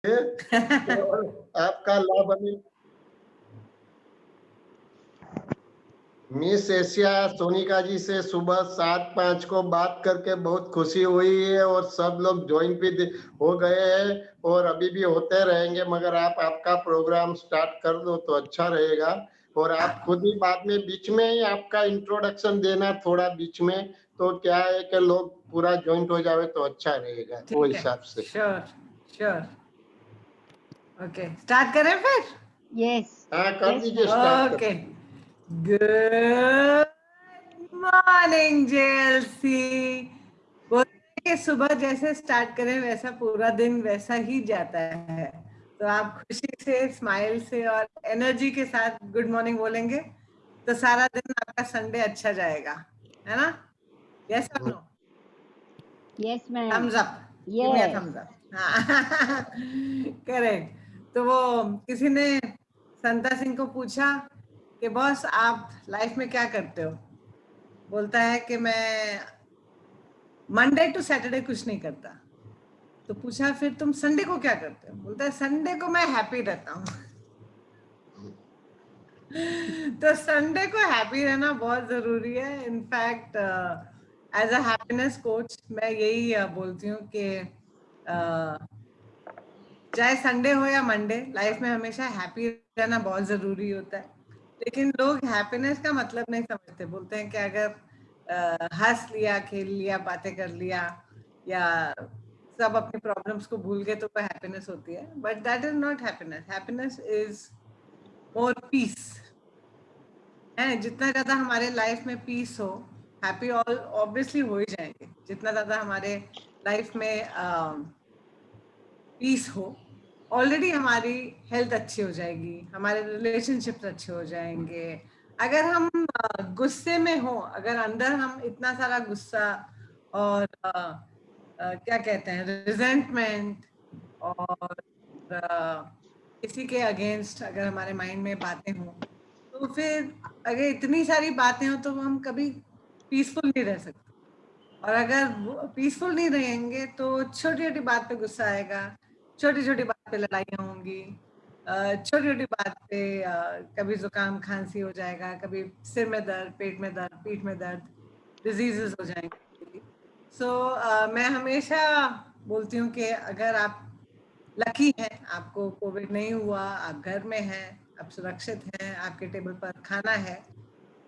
और आपका लाभ मिस एशिया सोनिका जी से सुबह 7:05 को बात करके बहुत खुशी हुई है और सब लोग ज्वाइन भी हो गए हैं और अभी भी होते रहेंगे, मगर आप आपका प्रोग्राम स्टार्ट कर दो तो अच्छा रहेगा। और आप खुद ही बाद में बीच में ही आपका इंट्रोडक्शन देना थोड़ा बीच में, तो क्या है कि लोग पूरा ज्वाइंट हो जावे तो अच्छा रहेगा वो हिसाब से। Sure sure. ओके, स्टार्ट करें फिर? यस हाँ कर दीजिए start. Okay, good morning JLC. बोलते हैं कि सुबह जैसे स्टार्ट करें वैसा पूरा दिन वैसा ही जाता है, तो आप खुशी से, स्माइल से और एनर्जी के साथ गुड मॉर्निंग बोलेंगे तो सारा दिन आपका संडे अच्छा जाएगा, है ना? यस और no? Yes ma'am thumbs up, give me a thumbs up. Correct. तो वो किसी ने संता सिंह को पूछा कि बॉस आप लाइफ में क्या करते हो? बोलता है कि मैं मंडे टू सैटरडे कुछ नहीं करता। तो पूछा फिर तुम संडे को क्या करते हो? बोलता है संडे को मैं हैप्पी रहता हूँ। तो संडे को हैप्पी रहना बहुत जरूरी है। In fact as a happiness coach मैं यही बोलती हूँ कि चाहे संडे हो या मंडे, लाइफ में हमेशा हैप्पी रहना बहुत जरूरी होता है। लेकिन लोग हैप्पीनेस का मतलब नहीं समझते, बोलते हैं कि अगर हंस लिया, खेल लिया, बातें कर लिया या सब अपनी प्रॉब्लम्स को भूल गए तो वो हैप्पीनेस होती है। But that is not happiness. Happiness is more peace है। जितना ज्यादा हमारे लाइफ में पीस हो, हैप्पी ऑल ऑब्वियसली हो ही जाएंगे। जितना ज्यादा हमारे लाइफ में पीस हो, ऑलरेडी हमारी हेल्थ अच्छी हो जाएगी, हमारे रिलेशनशिप्स अच्छे हो जाएंगे। अगर हम गुस्से में हो, अगर अंदर हम इतना सारा गुस्सा और क्या कहते हैं रिजेंटमेंट और किसी के अगेंस्ट अगर हमारे माइंड में बातें हो, तो फिर अगर इतनी सारी बातें हो तो हम कभी पीसफुल नहीं रह सकते। और अगर पीसफुल नहीं रहेंगे तो छोटी छोटी बात पे गुस्सा आएगा, छोटी छोटी बात पे लड़ाइयाँ होंगी, छोटी छोटी बात पे कभी जुकाम खांसी हो जाएगा, कभी सिर में दर्द, पेट में दर्द, पीठ में दर्द, डिजीजेस हो जाएंगे। सो मैं हमेशा बोलती हूँ कि अगर आप लकी हैं, आपको कोविड नहीं हुआ, आप घर में हैं, आप सुरक्षित हैं, आपके टेबल पर खाना है,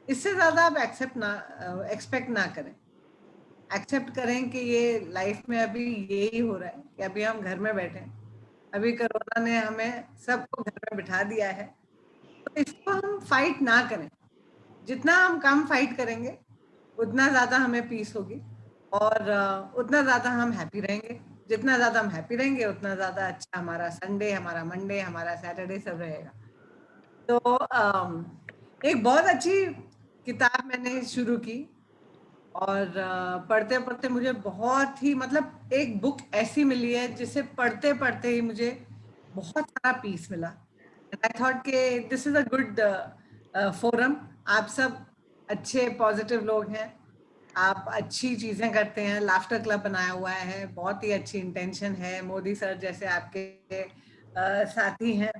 इससे ज्यादा आप एक्सपेक्ट ना करें। एक्सेप्ट करें कि ये लाइफ में अभी यही हो रहा है कि अभी हम घर में बैठे हैं, अभी कोरोना ने हमें सबको घर में बिठा दिया है, तो इसको हम फाइट ना करें। जितना हम कम फाइट करेंगे उतना ज्यादा हमें पीस होगी और उतना ज्यादा हम हैप्पी रहेंगे। जितना ज्यादा हम हैप्पी रहेंगे उतना ज्यादा अच्छा हमारा संडे, हमारा मंडे, हमारा सैटरडे सब रहेगा। तो एक बहुत अच्छी किताब मैंने शुरू की और पढ़ते पढ़ते मुझे बहुत ही, मतलब एक बुक ऐसी मिली है जिसे पढ़ते पढ़ते ही मुझे बहुत सारा पीस मिला। आई थॉट कि this is a good forum. आप सब अच्छे पॉजिटिव लोग हैं, आप अच्छी चीजें करते हैं, लाफ्टर क्लब बनाया हुआ है, बहुत ही अच्छी इंटेंशन है, मोदी सर जैसे आपके साथी हैं।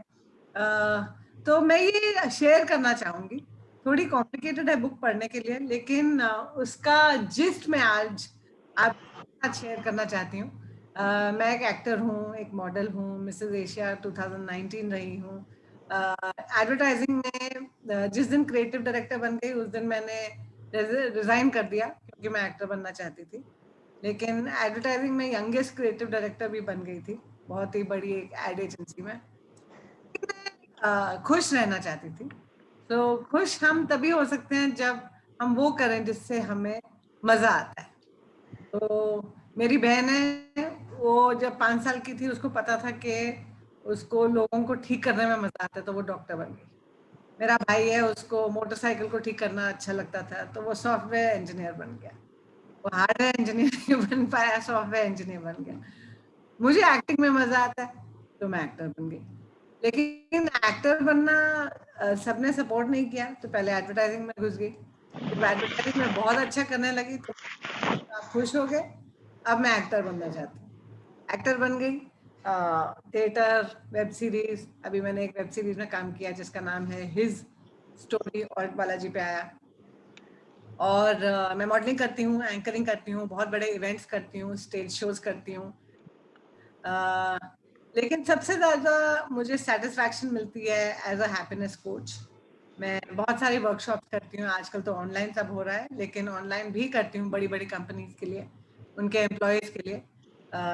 तो मैं ये शेयर करना चाहूंगी। थोड़ी कॉम्प्लिकेटेड है बुक पढ़ने के लिए, लेकिन उसका जिस्ट मैं आज आपके साथ शेयर करना चाहती हूँ। मैं एक एक्टर हूँ, एक मॉडल हूँ, मिसेस एशिया 2019 रही हूँ। एडवर्टाइजिंग में जिस दिन क्रिएटिव डायरेक्टर बन गई उस दिन मैंने रिजाइन कर दिया क्योंकि मैं एक्टर बनना चाहती थी। लेकिन एडवर्टाइजिंग में यंगेस्ट क्रिएटिव डायरेक्टर भी बन गई थी, बहुत ही बड़ी एक एड एजेंसी में। खुश रहना चाहती थी। तो खुश हम तभी हो सकते हैं जब हम वो करें जिससे हमें मजा आता है। तो मेरी बहन है, वो जब 5 साल की थी उसको पता था कि उसको लोगों को ठीक करने में मजा आता है, तो वो डॉक्टर बन गई। मेरा भाई है, उसको मोटरसाइकिल को ठीक करना अच्छा लगता था, तो वो सॉफ्टवेयर इंजीनियर बन गया। वो हार्डवेयर इंजीनियर नहीं बन पाया, सॉफ्टवेयर इंजीनियर बन गया। मुझे एक्टिंग में मजा आता है तो मैं एक्टर बन गई। लेकिन एक्टर बनना सबने सपोर्ट नहीं किया, तो पहले एडवर्टाइजिंग में घुस गई। जब एडवर्टाइजिंग में बहुत अच्छा करने लगी तो आप खुश हो गए, अब मैं एक्टर बनना चाहती हूँ। एक्टर बन गई, थिएटर, वेब सीरीज। अभी मैंने एक वेब सीरीज में काम किया जिसका नाम है हिज स्टोरी, और बालाजी पे आया। और मैं मॉडलिंग करती हूँ, एंकरिंग करती हूँ, बहुत बड़े इवेंट्स करती हूँ, स्टेज शोज करती हूँ। लेकिन सबसे ज़्यादा मुझे सेटिस्फैक्शन मिलती है एज अ हैप्पीनेस कोच। मैं बहुत सारी वर्कशॉप्स करती हूँ, आजकल तो ऑनलाइन सब हो रहा है, लेकिन ऑनलाइन भी करती हूँ बड़ी बड़ी कंपनीज के लिए, उनके एम्प्लॉयज़ के लिए।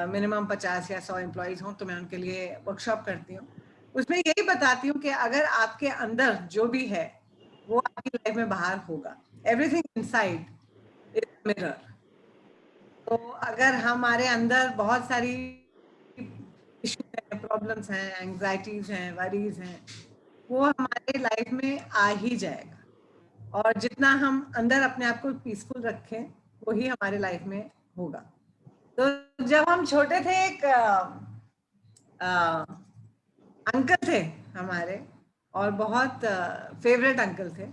मिनिमम 50 या 100 एम्प्लॉयज़ हों तो मैं उनके लिए वर्कशॉप करती हूँ। उसमें यही बताती हूँ कि अगर आपके अंदर जो भी है वो आपकी लाइफ में बाहर होगा। Everything inside is mirror. तो अगर हमारे अंदर बहुत सारी इश्यूज हैं, प्रॉब्लम्स हैं, एंग्जाइटीज हैं, वरीज हैं, वो हमारे लाइफ में आ ही जाएगा। और जितना हम अंदर अपने आप को पीसफुल रखें वही हमारे लाइफ में होगा। तो जब हम छोटे थे, एक अंकल थे हमारे, और बहुत फेवरेट अंकल थे।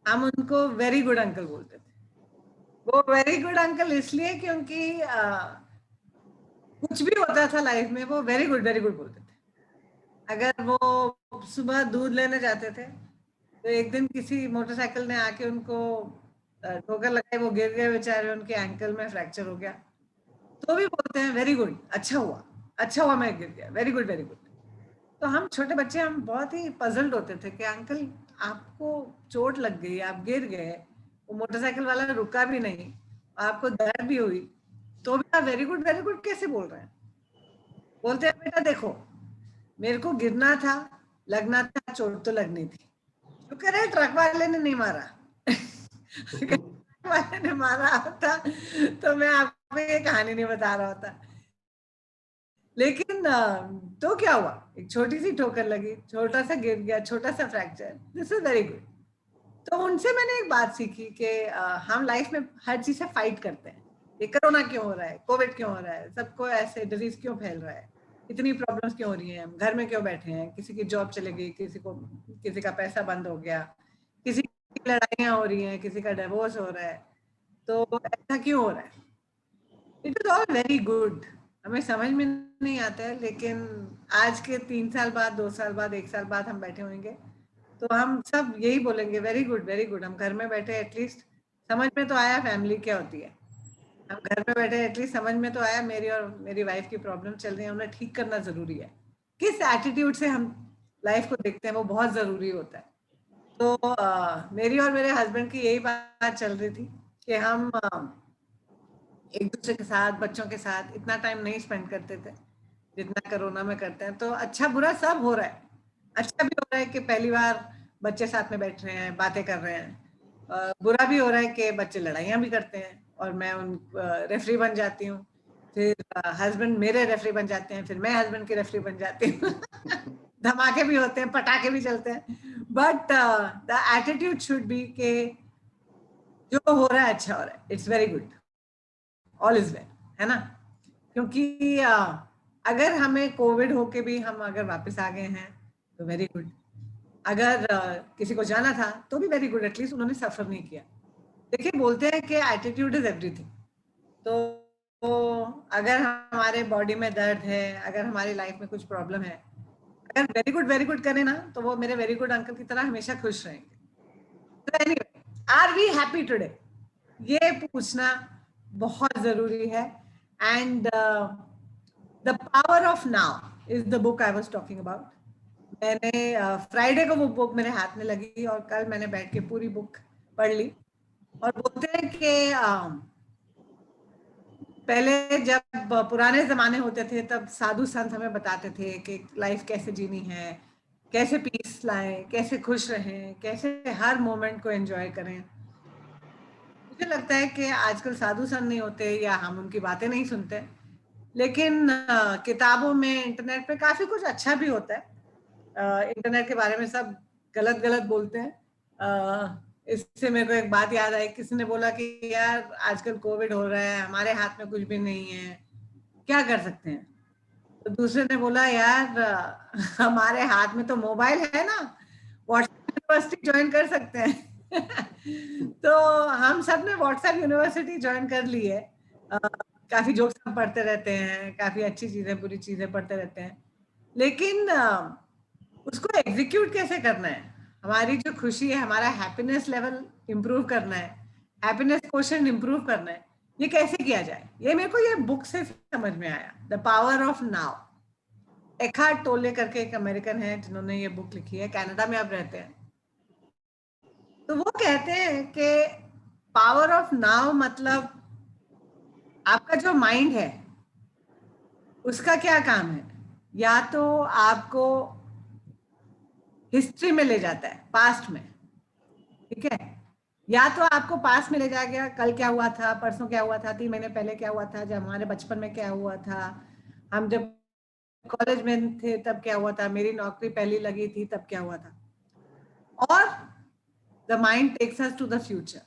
हम उनको वेरी गुड अंकल बोलते थे। वो वेरी गुड अंकल इसलिए क्योंकि कुछ भी होता था लाइफ में वो वेरी गुड बोलते थे। अगर वो सुबह दूध लेने जाते थे तो एक दिन किसी मोटरसाइकिल ने आके उनको ठोकर लगाई, वो गिर गए बेचारे, उनके एंकल में फ्रैक्चर हो गया, तो भी बोलते हैं वेरी गुड, अच्छा हुआ मैं गिर गया, वेरी गुड। तो हम छोटे बच्चे, हम बहुत ही पजल्ड होते थे कि अंकल आपको चोट लग गई, आप गिर गए, वो मोटरसाइकिल वाला रुका भी नहीं, आपको दर्द भी हुई, तो भी आप वेरी गुड कैसे बोल रहे हैं? बोलते हैं बेटा देखो, मेरे को गिरना था, लगना था, चोट तो लगनी थी, शुक्र है ट्रक वाले ने नहीं मारा। अगर ट्रक वाले ने मारा होता तो मैं आपको ये कहानी नहीं बता रहा होता। लेकिन तो क्या हुआ, एक छोटी सी ठोकर लगी, छोटा सा गिर गया, छोटा सा fracture, this is very good. तो उनसे मैंने एक बात सीखी कि हम लाइफ में हर चीज से फाइट करते हैं। ये कोरोना क्यों हो रहा है, कोविड क्यों हो रहा है, सबको ऐसे डिजीज क्यों फैल रहा है, इतनी प्रॉब्लम्स क्यों हो रही हैं, हम घर में क्यों बैठे हैं, किसी की जॉब चली गई, किसी का पैसा बंद हो गया, किसी की लड़ाइयाँ हो रही हैं, किसी का डिवोर्स हो रहा है, तो ऐसा क्यों हो रहा है? It is all very good. हमें समझ में नहीं आता है, लेकिन आज के 3 साल बाद, 2 साल बाद, 1 साल बाद हम बैठे होंगे तो हम सब यही बोलेंगे वेरी गुड। हम घर में बैठे, एटलीस्ट समझ में तो आया फैमिली क्या होती है। हम घर में बैठे, एटलीस्ट समझ में तो आया मेरी और मेरी वाइफ की प्रॉब्लम चल रही है, उन्हें ठीक करना जरूरी है। किस एटीट्यूड से हम लाइफ को देखते हैं वो बहुत जरूरी होता है। तो मेरी और मेरे हस्बैंड की यही बात चल रही थी कि हम एक दूसरे के साथ, बच्चों के साथ इतना टाइम नहीं स्पेंड करते थे जितना कोरोना में करते हैं। तो अच्छा बुरा सब हो रहा है। अच्छा भी हो रहा है कि पहली बार बच्चे साथ में बैठ रहे हैं, बातें कर रहे हैं। बुरा भी हो रहा है कि बच्चे लड़ाइयाँ भी करते हैं और मैं उन रेफरी बन जाती हूँ, फिर हस्बैंड मेरे रेफरी बन जाते हैं, फिर मैं हस्बैंड की रेफरी बन जाती हूँ। धमाके भी होते हैं, पटाखे भी चलते हैं, but the attitude should be के जो हो रहा है अच्छा हो रहा है, it's very good, all is well, है ना? क्योंकि अगर हमें कोविड होके भी हम अगर वापस आ गए हैं तो वेरी गुड। अगर किसी को जाना था तो भी वेरी गुड, एटलीस्ट उन्होंने सफर नहीं किया। देखिए बोलते हैं कि एटीट्यूड इज एवरीथिंग। तो अगर हमारे बॉडी में दर्द है, अगर हमारी लाइफ में कुछ प्रॉब्लम है, अगर वेरी गुड करें ना तो वो मेरे वेरी गुड अंकल की तरह हमेशा खुश रहेंगे। तो anyway, are we happy today, ये पूछना बहुत जरूरी है। And the power of now is the book I was talking about. मैंने फ्राइडे को वो बुक मेरे हाथ में लगी और कल मैंने बैठ के पूरी बुक पढ़ ली। और बोलते हैं कि पहले जब पुराने जमाने होते थे तब साधु संत हमें बताते थे कि लाइफ कैसे जीनी है, कैसे पीस लाएं, कैसे खुश रहें, कैसे हर मोमेंट को एंजॉय करें। मुझे लगता है कि आजकल साधु संत नहीं होते या हम उनकी बातें नहीं सुनते, लेकिन किताबों में, इंटरनेट पे काफी कुछ अच्छा भी होता है। इंटरनेट के बारे में सब गलत गलत बोलते हैं। इससे मेरे को एक बात याद आई, किसी ने बोला कि यार आजकल कोविड हो रहा है, हमारे हाथ में कुछ भी नहीं है, क्या कर सकते हैं? तो दूसरे ने बोला यार हमारे हाथ में तो मोबाइल है ना, व्हाट्सएप यूनिवर्सिटी ज्वाइन कर सकते हैं। तो हम सब ने व्हाट्सएप यूनिवर्सिटी ज्वाइन कर ली है। काफी जोक्स हम पढ़ते रहते हैं, काफी अच्छी चीजें बुरी चीजें पढ़ते रहते हैं, लेकिन उसको एग्जीक्यूट कैसे करना है, हमारी जो खुशी है, हमारा हैप्पीनेस लेवल इंप्रूव करना है, हैप्पीनेस क्वोशिएंट इंप्रूव करना है, ये कैसे किया जाए, ये मेरे को ये बुक से समझ में आया, द पावर ऑफ नाउ। एखार्ट टोले करके एक अमेरिकन है जिन्होंने ये बुक लिखी है, कनाडा में आप रहते हैं, तो वो कहते हैं कि पावर ऑफ नाउ मतलब आपका जो माइंड है उसका क्या काम है, या तो आपको हिस्ट्री में ले जाता है, पास्ट में, ठीक है, या तो आपको पास्ट में ले जाएगा, कल क्या हुआ था, परसों क्या हुआ था, 3 महीने पहले क्या हुआ था, जब हमारे बचपन में क्या हुआ था, हम जब कॉलेज में थे तब क्या हुआ था, मेरी नौकरी पहली लगी थी तब क्या हुआ था, और the mind takes us to the future,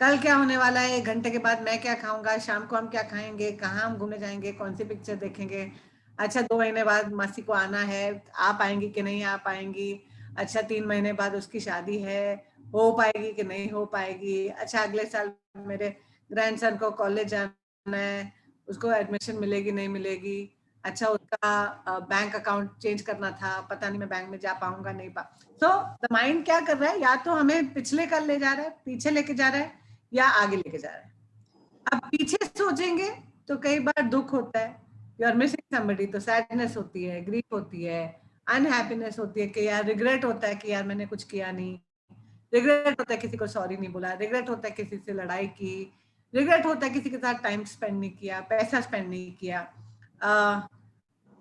कल क्या होने वाला है, 1 घंटे के बाद मैं क्या खाऊंगा, शाम को हम क्या खाएंगे, कहाँ हम घूमने जाएंगे, कौन सी पिक्चर देखेंगे, अच्छा 2 महीने बाद मासी को आना है, आप आएंगी कि नहीं आ पाएंगी, अच्छा 3 महीने बाद उसकी शादी है, हो पाएगी कि नहीं हो पाएगी, अच्छा अगले साल मेरे ग्रैंडसन को कॉलेज जाना है, उसको एडमिशन मिलेगी नहीं मिलेगी, अच्छा उसका बैंक अकाउंट चेंज करना था, पता नहीं मैं बैंक में जा पाऊंगा नहीं सो द माइंड क्या कर रहा है, या तो हमें पिछले कल ले जा रहा है, पीछे लेके जा रहा है, या आगे लेके जा रहा है। अब पीछे सोचेंगे तो कई बार दुख होता है, यू आर मिसिंग समबडी, तो सैडनेस होती है, ग्रीफ होती है, अनहैप्पीनेस होती है कि यार रिग्रेट होता है कि यार मैंने कुछ किया नहीं, रिग्रेट होता है किसी को सॉरी नहीं बोला, रिग्रेट होता है किसी से लड़ाई की, रिग्रेट होता है किसी के साथ टाइम स्पेंड नहीं किया, पैसा स्पेंड नहीं किया,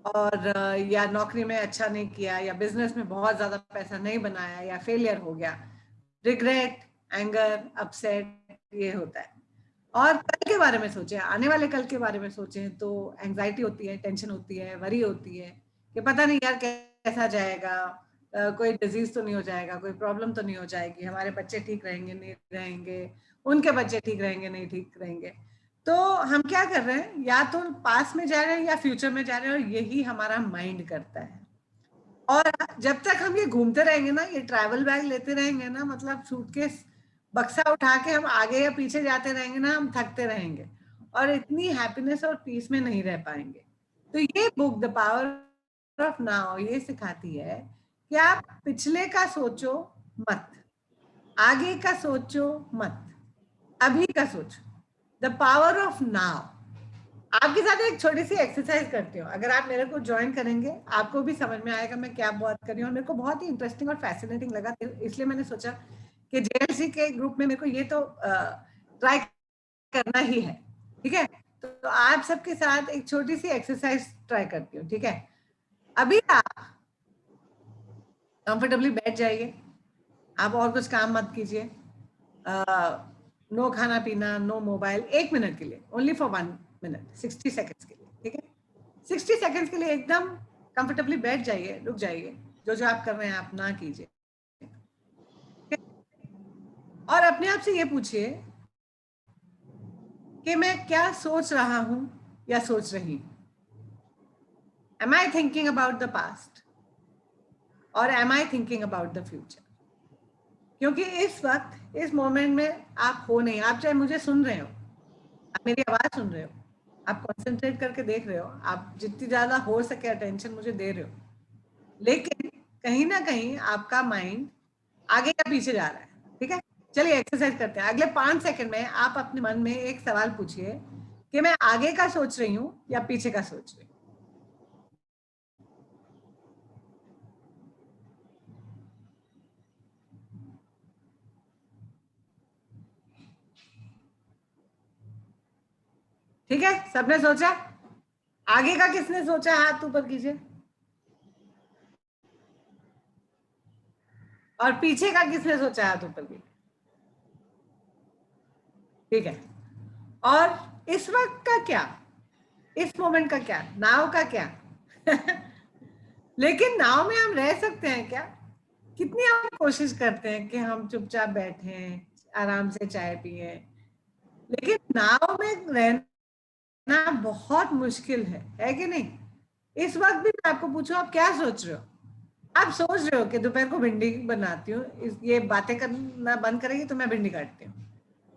और या नौकरी में अच्छा नहीं किया, या बिजनेस में बहुत ज्यादा पैसा नहीं बनाया, या फेलियर हो गया, रिग्रेट, एंगर, अपसेट, ये होता है। और कल के बारे में सोचें, आने वाले कल के बारे में सोचें तो एंजाइटी होती है, टेंशन होती है, वरी होती है कि पता नहीं यार कैसा जाएगा, कोई डिजीज तो नहीं हो जाएगा, कोई प्रॉब्लम तो नहीं हो जाएगी, हमारे बच्चे ठीक रहेंगे नहीं रहेंगे, उनके बच्चे ठीक रहेंगे नहीं ठीक रहेंगे। तो हम क्या कर रहे हैं, या तो पास में जा रहे हैं या फ्यूचर में जा रहे हैं, और यही हमारा माइंड करता है। और जब तक हम ये घूमते रहेंगे ना, ये ट्रैवल बैग लेते रहेंगे ना, मतलब सूटकेस बक्सा उठा के हम आगे या पीछे जाते रहेंगे ना, हम थकते रहेंगे और इतनी हैप्पीनेस और पीस में नहीं रह पाएंगे। तो ये book the power of now ये सिखाती है कि आप पिछले का सोचो मत, आगे का सोचो मत, अभी का सोचो, द पावर ऑफ नाउ। आपके साथ एक छोटी सी एक्सरसाइज करती हूँ, अगर आप मेरे को ज्वाइन करेंगे आपको भी समझ में आएगा मैं क्या बात कर रही हूँ, और मेरे को बहुत ही इंटरेस्टिंग और फैसिनेटिंग लगा, इसलिए मैंने सोचा कि जेएलसी के ग्रुप में मेरे को ये तो ट्राई करना ही है, ठीक है। तो आप सबके साथ एक छोटी सी एक्सरसाइज ट्राई करती हूँ, ठीक है। अभी आप कंफर्टेबली बैठ जाइए, आप और कुछ काम मत कीजिए, नो खाना पीना, नो मोबाइल, 1 मिनट के लिए, ओनली फॉर 1 मिनट, 60 सेकेंड्स के लिए, ठीक है। 60 सेकेंड्स के लिए एकदम कंफर्टेबली बैठ जाइए, रुक जाइए, जो जो आप कर रहे हैं आप ना कीजिए, और अपने आप से ये पूछिए कि मैं क्या सोच रहा हूं या सोच रही हूं। Am I thinking about the past or am I thinking about the future? क्योंकि इस वक्त इस मोमेंट में आप हो नहीं, आप चाहे मुझे सुन रहे हो, आप मेरी आवाज सुन रहे हो, आप कंसंट्रेट करके देख रहे हो, आप जितनी ज्यादा हो सके अटेंशन मुझे दे रहे हो, लेकिन कहीं ना कहीं आपका माइंड आगे या पीछे जा रहा है, ठीक है। चलिए एक्सरसाइज करते हैं। अगले 5 सेकंड में आप अपने मन में एक सवाल पूछिए कि मैं आगे का सोच रही हूँ या पीछे का सोच रही हूँ। ठीक है, सबने सोचा? आगे का किसने सोचा, हाथ ऊपर कीजिए। और पीछे का किसने सोचा, हाथ ऊपर कीजिए। ठीक है, और इस वक्त का क्या, इस मोमेंट का क्या, नाव का क्या लेकिन नाव में हम रह सकते हैं क्या? कितनी हम कोशिश करते हैं कि हम चुपचाप बैठे आराम से चाय पिए, लेकिन नाव में रहना बहुत मुश्किल है कि नहीं? इस वक्त भी मैं आपको पूछूं आप क्या सोच रहे हो? आप सोच रहे हो कि दोपहर को भिंडी बनाती हूँ, ये बातें करना बंद करेगी तो मैं भिंडी काटती हूँ,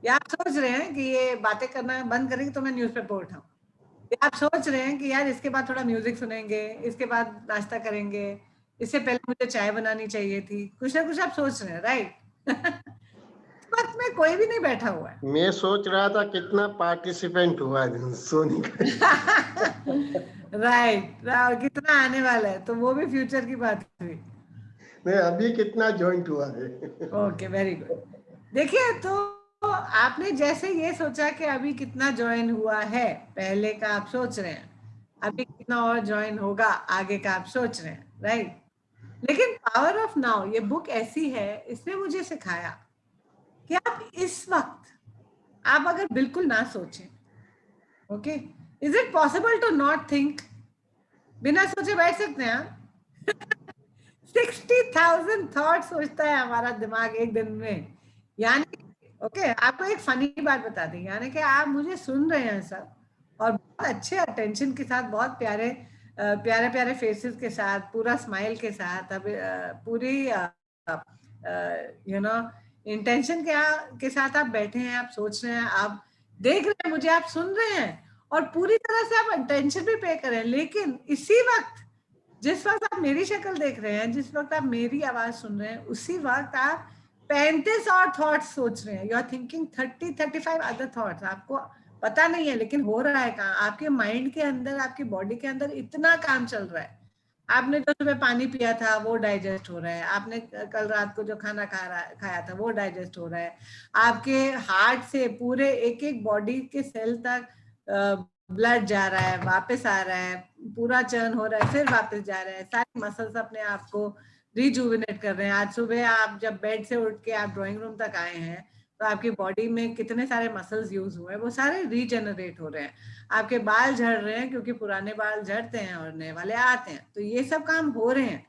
या आप सोच रहे हैं कि ये बातें करना बंद करेंगे तो मैं न्यूज़पेपर उठाऊं, या आप सोच रहे हैं कि यार इसके बाद थोड़ा म्यूजिक सुनेंगे, इसके बाद नाश्ता करेंगे, इससे पहले मुझे चाय बनानी चाहिए थी, कुछ ना कुछ आप सोच रहे हैं, राइट? इस वक्त में कोई भी नहीं बैठा हुआ है। मैं सोच रहा था कितना पार्टिसिपेंट हुआ सोनी का। राइट, कितना आने वाला है, तो वो भी फ्यूचर की बात हुई। नहीं, अभी कितना जॉइंट हुआ है। Okay, very good. देखिए, तो आपने जैसे ये सोचा कि अभी कितना ज्वाइन हुआ है, पहले का आप सोच रहे हैं, अभी कितना और ज्वाइन होगा आगे का आप सोच रहे हैं, राइट? लेकिन पावर ऑफ नाउ ये बुक ऐसी है, इसने मुझे सिखाया कि आप इस वक्त, आप अगर बिल्कुल ना सोचें, okay, is it possible to not think? बिना सोचे बैठ सकते हैं आप? 60,000 थॉट सोचता है हमारा दिमाग एक दिन में। यानी ओके, आपको एक फनी बात बता दी, यानी कि आप मुझे सुन रहे हैं सब, और बहुत अच्छे अटेंशन के साथ, बहुत प्यारे प्यारे प्यारे फेसेस के साथ, पूरा स्माइल के साथ, अब पूरी यू नो इंटेंशन के साथ आप बैठे हैं, आप सोच रहे हैं, आप देख रहे हैं मुझे, आप सुन रहे हैं, और पूरी तरह से आप अटेंशन भी पे कर रहे हैं। लेकिन इसी वक्त, जिस वक्त आप मेरी शक्ल देख रहे हैं, जिस वक्त आप मेरी आवाज सुन रहे हैं, उसी वक्त आप 35 और थॉट्स सोच रहे हैं। You are thinking 30-35 other thoughts, आपको पता नहीं है लेकिन हो रहा है कहाँ, आपके माइंड के अंदर, आपकी बॉडी के अंदर इतना काम चल रहा है। आपने जो सुबह पानी पिया था वो डाइजेस्ट हो रहा है, आपने कल रात को जो खाना खाया था वो डाइजेस्ट हो रहा है, आपके हार्ट से पूरे एक एक बॉडी के सेल तक ब्लड जा रहा है, वापस आ रहा है, पूरा चर्न हो रहा है, फिर वापस जा रहा है, सारे मसल्स अपने आप को रिजुविनेट कर रहे हैं। आज सुबह आप जब बेड से उठ के आप ड्राइंग रूम तक आए हैं, तो आपकी बॉडी में कितने सारे मसल्स यूज हुए हैं, वो सारे रीजनरेट हो रहे हैं। आपके बाल झड़ रहे हैं क्योंकि पुराने बाल झड़ते हैं और नए वाले आते हैं, तो ये सब काम हो रहे हैं।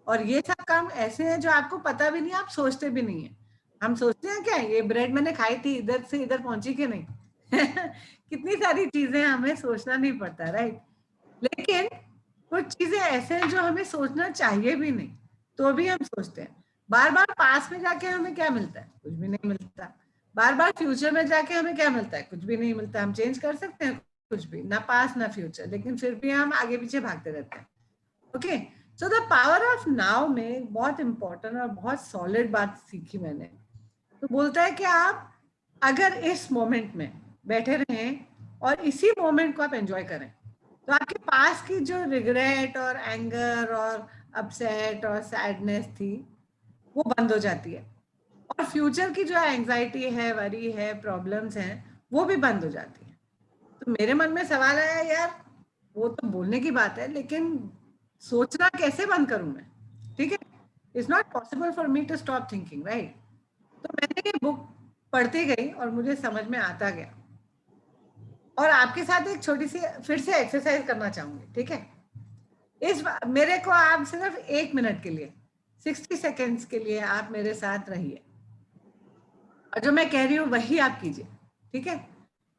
और ये सब काम ऐसे हैं जो आपको पता भी नहीं, आप सोचते भी नहीं है। हम सोचते हैं क्या ये ब्रेड मैंने खाई थी, इधर से इधर पहुंची कि नहीं? कितनी सारी चीजें हमें सोचना नहीं पड़ता, राइट? लेकिन कुछ चीजें ऐसे हैं जो हमें सोचना चाहिए भी नहीं, तो भी हम सोचते हैं। बार बार पास में जाके हमें क्या मिलता है? कुछ भी नहीं मिलता। बार बार फ्यूचर में जाके हमें क्या मिलता है? कुछ भी नहीं मिलता। हम चेंज कर सकते हैं कुछ भी, ना पास ना फ्यूचर, लेकिन फिर भी हम आगे पीछे भागते रहते हैं। Okay, so the power of now में बहुत इंपॉर्टेंट और बहुत सॉलिड बात सीखी मैंने। तो बोलता है कि आप अगर इस मोमेंट में बैठे रहें और इसी मोमेंट को आप एंजॉय करें, तो आपके पास की जो रिग्रेट और एंगर और अपसेट और सैडनेस थी, वो बंद हो जाती है। और फ्यूचर की जो एंजाइटी है, वरी है, प्रॉब्लम्स हैं, वो भी बंद हो जाती है। तो मेरे मन में सवाल आया, यार वो तो बोलने की बात है, लेकिन सोचना कैसे बंद करूं मैं? ठीक है, it's not possible for me to stop thinking, right? तो मैंने ये बुक पढ़ती गई और मुझे समझ में आता गया। और आपके साथ एक छोटी सी फिर से एक्सरसाइज करना चाहूंगी, ठीक है? मेरे को आप सिर्फ 1 मिनट के लिए, 60 सेकेंड्स के लिए आप मेरे साथ रहिए, और जो मैं कह रही हूँ वही आप कीजिए, ठीक है?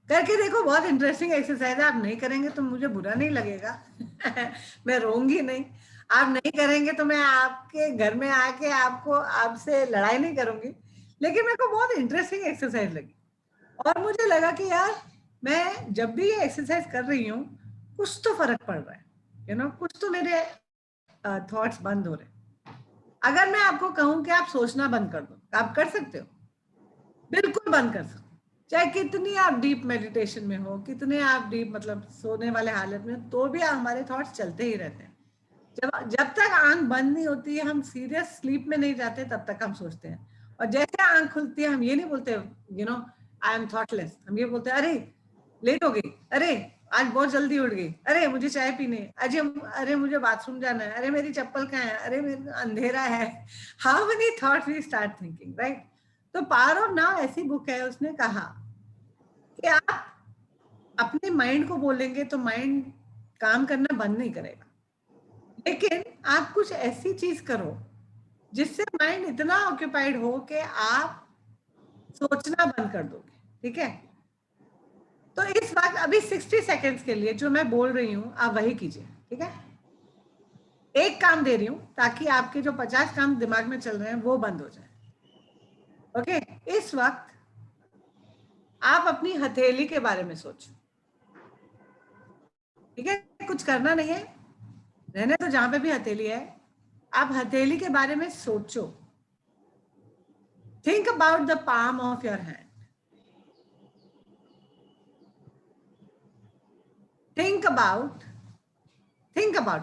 करके देखो, बहुत इंटरेस्टिंग एक्सरसाइज है। आप नहीं करेंगे तो मुझे बुरा नहीं लगेगा। मैं रोऊंगी नहीं। आप नहीं करेंगे तो मैं आपके घर में आके आपको आपसे लड़ाई नहीं करूंगी। लेकिन मेरे को बहुत इंटरेस्टिंग एक्सरसाइज लगी, और मुझे लगा कि यार मैं जब भी ये एक्सरसाइज कर रही हूँ, कुछ तो फर्क पड़ रहा है, कुछ तो मेरे थॉट्स बंद हो रहे हैं। अगर मैं आपको कहूं कि आप सोचना बंद कर दो, आप कर सकते हो? बिल्कुल बंद कर सकते हो। चाहे कितनी आप डीप मेडिटेशन में हो, कितने आप डीप मतलब सोने वाले हालत में, तो भी हमारे थॉट्स चलते ही रहते हैं। जब जब तक आंख बंद नहीं होती है, हम सीरियस स्लीप में नहीं जाते, तब तक हम सोचते हैं। और जैसे आंख खुलती है, हम ये नहीं बोलते आई एम थॉटलेस, हम ये बोलते हैं अरे लेट हो गई, अरे आज बहुत जल्दी उठ गई, अरे मुझे चाय पीने, अरे मुझे बाथरूम जाना है, अरे मेरी चप्पल कहाँ है, अरे मेरे अंधेरा है। How many thoughts we start thinking, right? तो पावर ऑफ नाउ ऐसी बुक है, उसने कहा कि आप अपने माइंड को बोलेंगे तो माइंड काम करना बंद नहीं करेगा, लेकिन आप कुछ ऐसी चीज करो जिससे माइंड इतना ऑक्यूपाइड हो कि आप सोचना बंद कर दोगे, ठीक है? तो इस वक्त अभी 60 सेकेंड्स के लिए जो मैं बोल रही हूँ, आप वही कीजिए, ठीक है? एक काम दे रही हूँ ताकि आपके जो 50 काम दिमाग में चल रहे हैं वो बंद हो जाए। ओके, इस वक्त आप अपनी हथेली के बारे में सोचो, ठीक है? कुछ करना नहीं है, रहने तो जहां पे भी हथेली है, आप हथेली के बारे में सोचो। Think about the palm of your hand. Think about,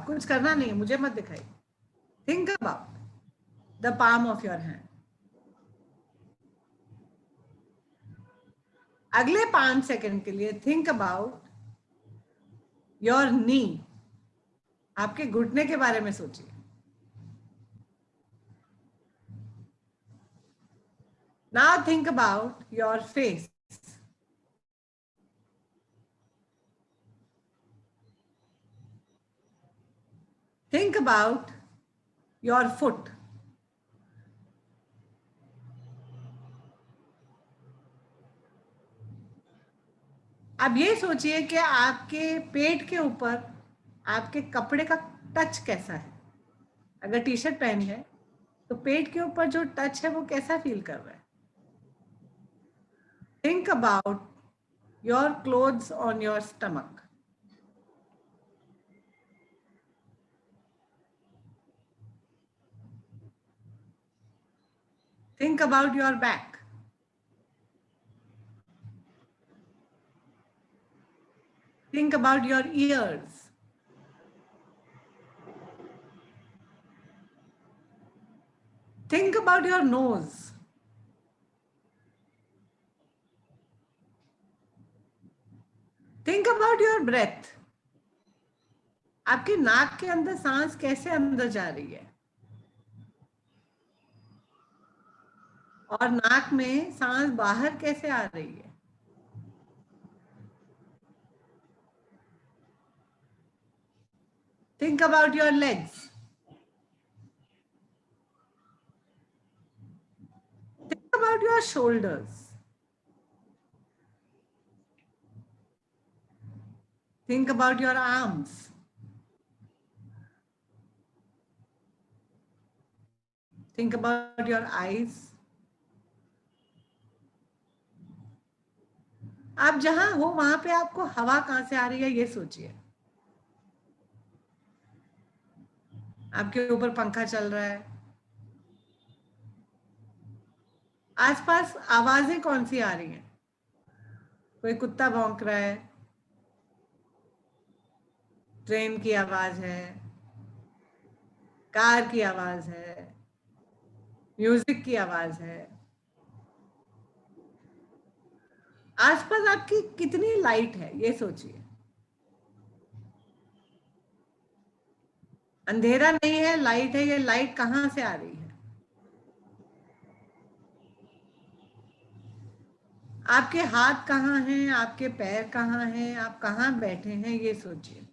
कुछ करना नहीं है, मुझे मत दिखाई। Think about the palm of your hand. अगले 5 सेकंड के लिए थिंक अबाउट योर नी। आपके घुटने के बारे में सोचिए। Now think about your face. Think about your foot. अब ये सोचिए कि आपके पेट के ऊपर आपके कपड़े का टच कैसा है। अगर टी शर्ट पहनी है तो पेट के ऊपर जो टच है वो कैसा फील कर रहा है। Think about your clothes on your stomach. Think about your back. Think about your ears. Think about your nose. Think about your breath. आपके नाक के अंदर सांस कैसे अंदर जा रही है और नाक में सांस बाहर कैसे आ रही है। Think about your legs. Think about your shoulders. Think about your arms. Think about your eyes. आप जहां हो वहां पे आपको हवा कहां से आ रही है ये सोचिए। आपके ऊपर पंखा चल रहा है। आसपास आवाजें कौन सी आ रही हैं? कोई कुत्ता भौंक रहा है, ट्रेन की आवाज है, कार की आवाज है, म्यूजिक की आवाज है। आसपास आपकी कितनी लाइट है ये सोचिए। अंधेरा नहीं है, लाइट है। ये लाइट कहां से आ रही है? आपके हाथ कहाँ हैं, आपके पैर कहाँ हैं, आप कहाँ बैठे हैं ये सोचिए।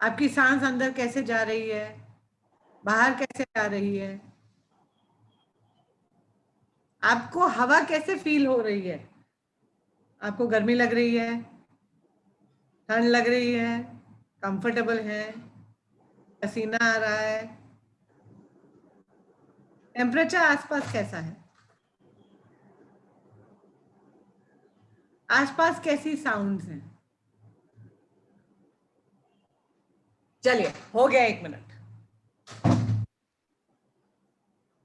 आपकी सांस अंदर कैसे जा रही है, बाहर कैसे आ रही है। आपको हवा कैसे फील हो रही है? आपको गर्मी लग रही है, ठंड लग रही है, कंफर्टेबल है, पसीना आ रहा है। टेम्परेचर आसपास कैसा है? आसपास कैसी साउंड्स हैं? चलिए, हो गया 1 मिनट।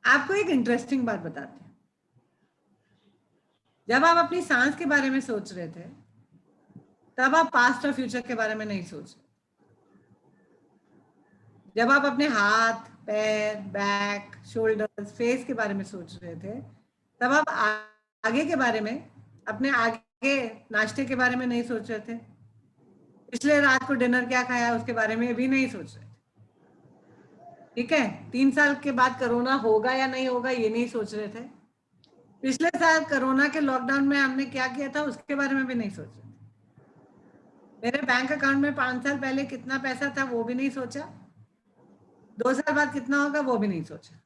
आपको एक इंटरेस्टिंग बात बताते हैं। जब आप अपनी सांस के बारे में सोच रहे थे तब आप पास्ट और फ्यूचर के बारे में नहीं सोच रहे। जब आप अपने हाथ, पैर, बैक, शोल्डर्स, फेस के बारे में सोच रहे थे तब आप आगे के बारे में, अपने आगे नाश्ते के बारे में नहीं सोच रहे थे। पिछले रात को डिनर क्या खाया उसके बारे में भी नहीं सोच रहे थे। ठीक है, 3 साल के बाद कोरोना होगा या नहीं होगा ये नहीं सोच रहे थे। पिछले साल कोरोना के लॉकडाउन में हमने क्या किया था उसके बारे में भी नहीं सोच रहे थे। मेरे बैंक अकाउंट में 5 साल पहले कितना पैसा था वो भी नहीं सोचा। 2 साल बाद कितना होगा वो भी नहीं सोचा।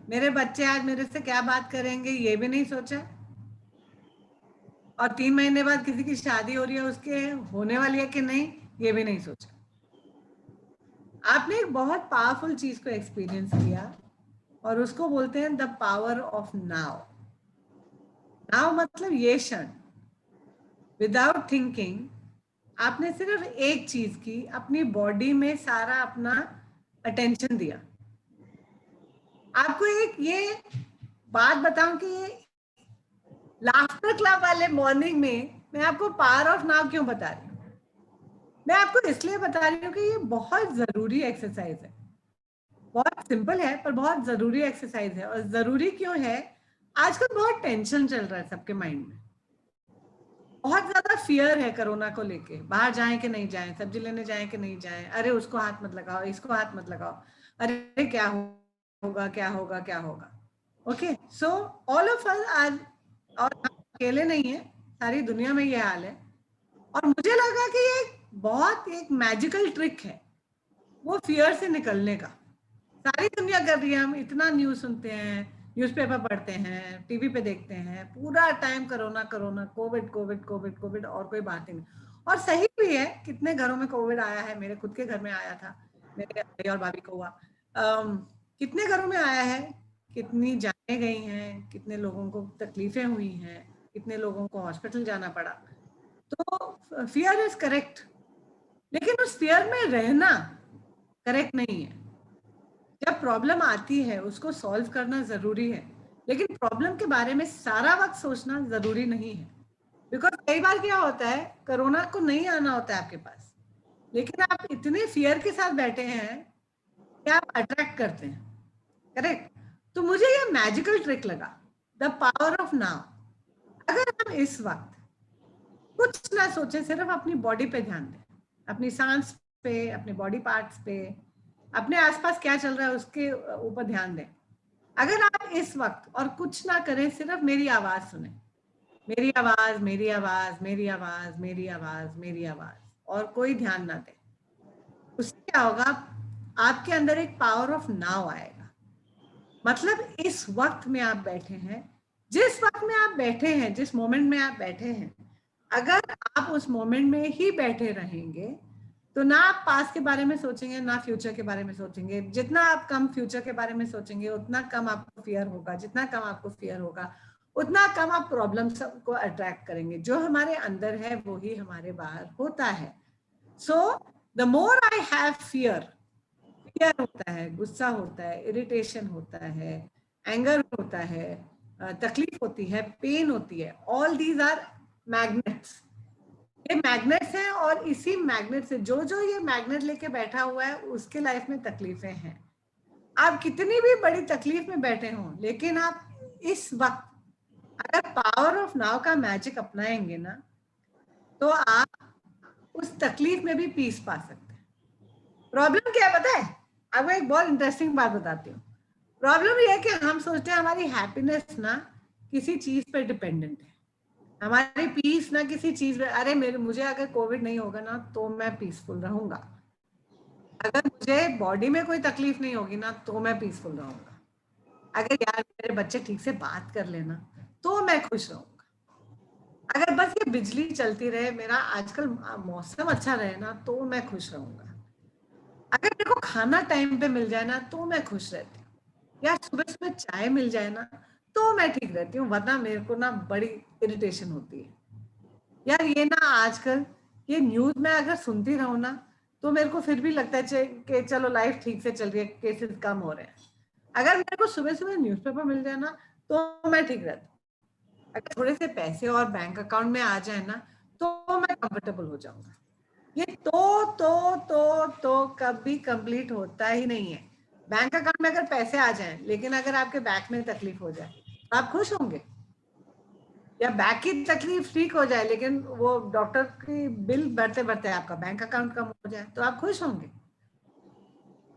मेरे बच्चे आज मेरे से क्या बात करेंगे ये भी नहीं सोचा। और 3 महीने बाद किसी की शादी हो रही है, उसके होने वाली है कि नहीं ये भी नहीं सोचा। आपने एक बहुत पावरफुल चीज को एक्सपीरियंस किया और उसको बोलते हैं the power of now. Now मतलब ये क्षण, विदाउट थिंकिंग आपने सिर्फ एक चीज की, अपनी बॉडी में सारा अपना अटेंशन दिया। आपको एक ये बात बताऊं कि ये लाफ्टर क्लब वाले मॉर्निंग में मैं आपको पावर ऑफ नाउ क्यों बता रही हूँ? मैं आपको इसलिए बता रही हूँ कि ये बहुत जरूरी एक्सरसाइज है। बहुत सिंपल है पर बहुत जरूरी एक्सरसाइज है। और जरूरी क्यों है? आजकल बहुत टेंशन चल रहा है सबके माइंड में, बहुत ज्यादा फियर है कोरोना को लेके। बाहर जाएं कि नहीं जाएं, सब्जी लेने जाएं कि नहीं जाएं, अरे उसको हाथ मत लगाओ, इसको हाथ मत लगाओ, अरे क्या होगा क्या होगा क्या होगा। Okay, so all of us are, और हम अकेले नहीं है, सारी दुनिया में ये हाल है। और मुझे लगा कि ये बहुत एक मैजिकल ट्रिक है वो फियर से निकलने का। सारी दुनिया कर रही है, हम इतना न्यूज सुनते हैं, न्यूज़पेपर पढ़ते हैं, टीवी पे देखते हैं, पूरा time corona corona, Covid Covid Covid Covid, और कोई बात ही नहीं। और सही भी है, कितने घरों में कोविड आया है, मेरे खुद के घर में आया था, मेरे भाई और भाभी को हुआ। कितने घरों में आया है, कितनी जानें गई हैं, कितने लोगों को तकलीफें हुई हैं, कितने लोगों को हॉस्पिटल जाना पड़ा। तो फियर इज करेक्ट, लेकिन उस फियर में रहना करेक्ट नहीं है। जब प्रॉब्लम आती है उसको सॉल्व करना जरूरी है, लेकिन प्रॉब्लम के बारे में सारा वक्त सोचना जरूरी नहीं है। बिकॉज कई बार क्या होता है, कोरोना को नहीं आना होता है आपके पास, लेकिन आप इतने फियर के साथ बैठे हैं कि आप अट्रैक्ट करते हैं। करेक्ट? तो मुझे ये मैजिकल ट्रिक लगा, द पावर ऑफ नाउ। अगर हम इस वक्त कुछ ना सोचें, सिर्फ अपनी बॉडी पे ध्यान दें, अपनी सांस पे, अपने बॉडी पार्ट्स पे, अपने आसपास क्या चल रहा है उसके ऊपर ध्यान दें। अगर आप इस वक्त और कुछ ना करें, सिर्फ मेरी आवाज सुने, मेरी आवाज मेरी आवाज मेरी आवाज मेरी आवाज मेरी आवाज, और कोई ध्यान ना दे, उससे क्या होगा, आपके अंदर एक पावर ऑफ नाउ आएगा। मतलब इस वक्त में आप बैठे हैं, जिस वक्त में आप बैठे हैं, जिस मोमेंट में आप बैठे हैं, अगर आप उस मोमेंट में ही बैठे रहेंगे तो ना आप पास्ट के बारे में सोचेंगे, ना फ्यूचर के बारे में सोचेंगे। जितना आप कम फ्यूचर के बारे में सोचेंगे उतना कम आपको फियर होगा, जितना कम आपको फियर होगा उतना कम आप प्रॉब्लम्स को अट्रैक्ट करेंगे। जो हमारे अंदर है वो ही हमारे बाहर होता है। So the more I have fear, fear होता है, गुस्सा होता है, इरिटेशन होता है, एंगर होता है, तकलीफ होती है, पेन होती है, ऑल दीज आर मैग्नेट्स। ये मैग्नेट्स हैं, और इसी मैग्नेट से जो जो ये मैग्नेट लेके बैठा हुआ है उसके लाइफ में तकलीफें हैं। आप कितनी भी बड़ी तकलीफ में बैठे हों, लेकिन आप इस वक्त अगर पावर ऑफ नाउ का मैजिक अपनाएंगे ना, तो आप उस तकलीफ में भी पीस पा सकते हैं। प्रॉब्लम क्या है पता है? आपको एक बहुत इंटरेस्टिंग बात बताती हूँ। प्रॉब्लम ये है कि हम सोचते हैं हमारी हैप्पीनेस ना किसी चीज पर डिपेंडेंट है, हमारी पीस ना किसी चीज में। अरे मुझे अगर कोविड नहीं होगा ना तो मैं पीसफुल रहूंगा, अगर मुझे बॉडी में कोई तकलीफ नहीं होगी ना तो मैं पीसफुल रहूंगा, अगर यार मेरे बच्चे ठीक से बात कर लेना तो मैं खुश रहूंगा, अगर बस ये बिजली चलती रहे, मेरा आजकल मौसम अच्छा रहे ना तो मैं खुश रहूंगा, अगर मेरे को खाना टाइम पे मिल जाए ना तो मैं खुश रहती हूँ, या सुबह सुबह चाय मिल जाए ना तो मैं ठीक रहती हूँ, वरना मेरे को ना बड़ी इरिटेशन होती है। यार ये ना आजकल ये न्यूज में अगर सुनती रहूं ना तो मेरे को फिर भी लगता है कि चलो लाइफ ठीक से चल रही है, केसेस कम हो रहे हैं। अगर मेरे को सुबह सुबह न्यूज़पेपर मिल जाए ना तो मैं ठीक रहती हूँ, अगर थोड़े से पैसे और बैंक अकाउंट में आ जाए ना तो मैं कंफर्टेबल हो जाऊंगा। ये तो कभी कंप्लीट होता ही नहीं है। बैंक अकाउंट में अगर पैसे आ जाएं, लेकिन अगर आपके बैक में तकलीफ हो जाए तो आप खुश होंगे? या बैक की तकलीफ ठीक हो जाए लेकिन वो डॉक्टर की बिल भरते भरते आपका बैंक अकाउंट कम हो जाए तो आप खुश होंगे?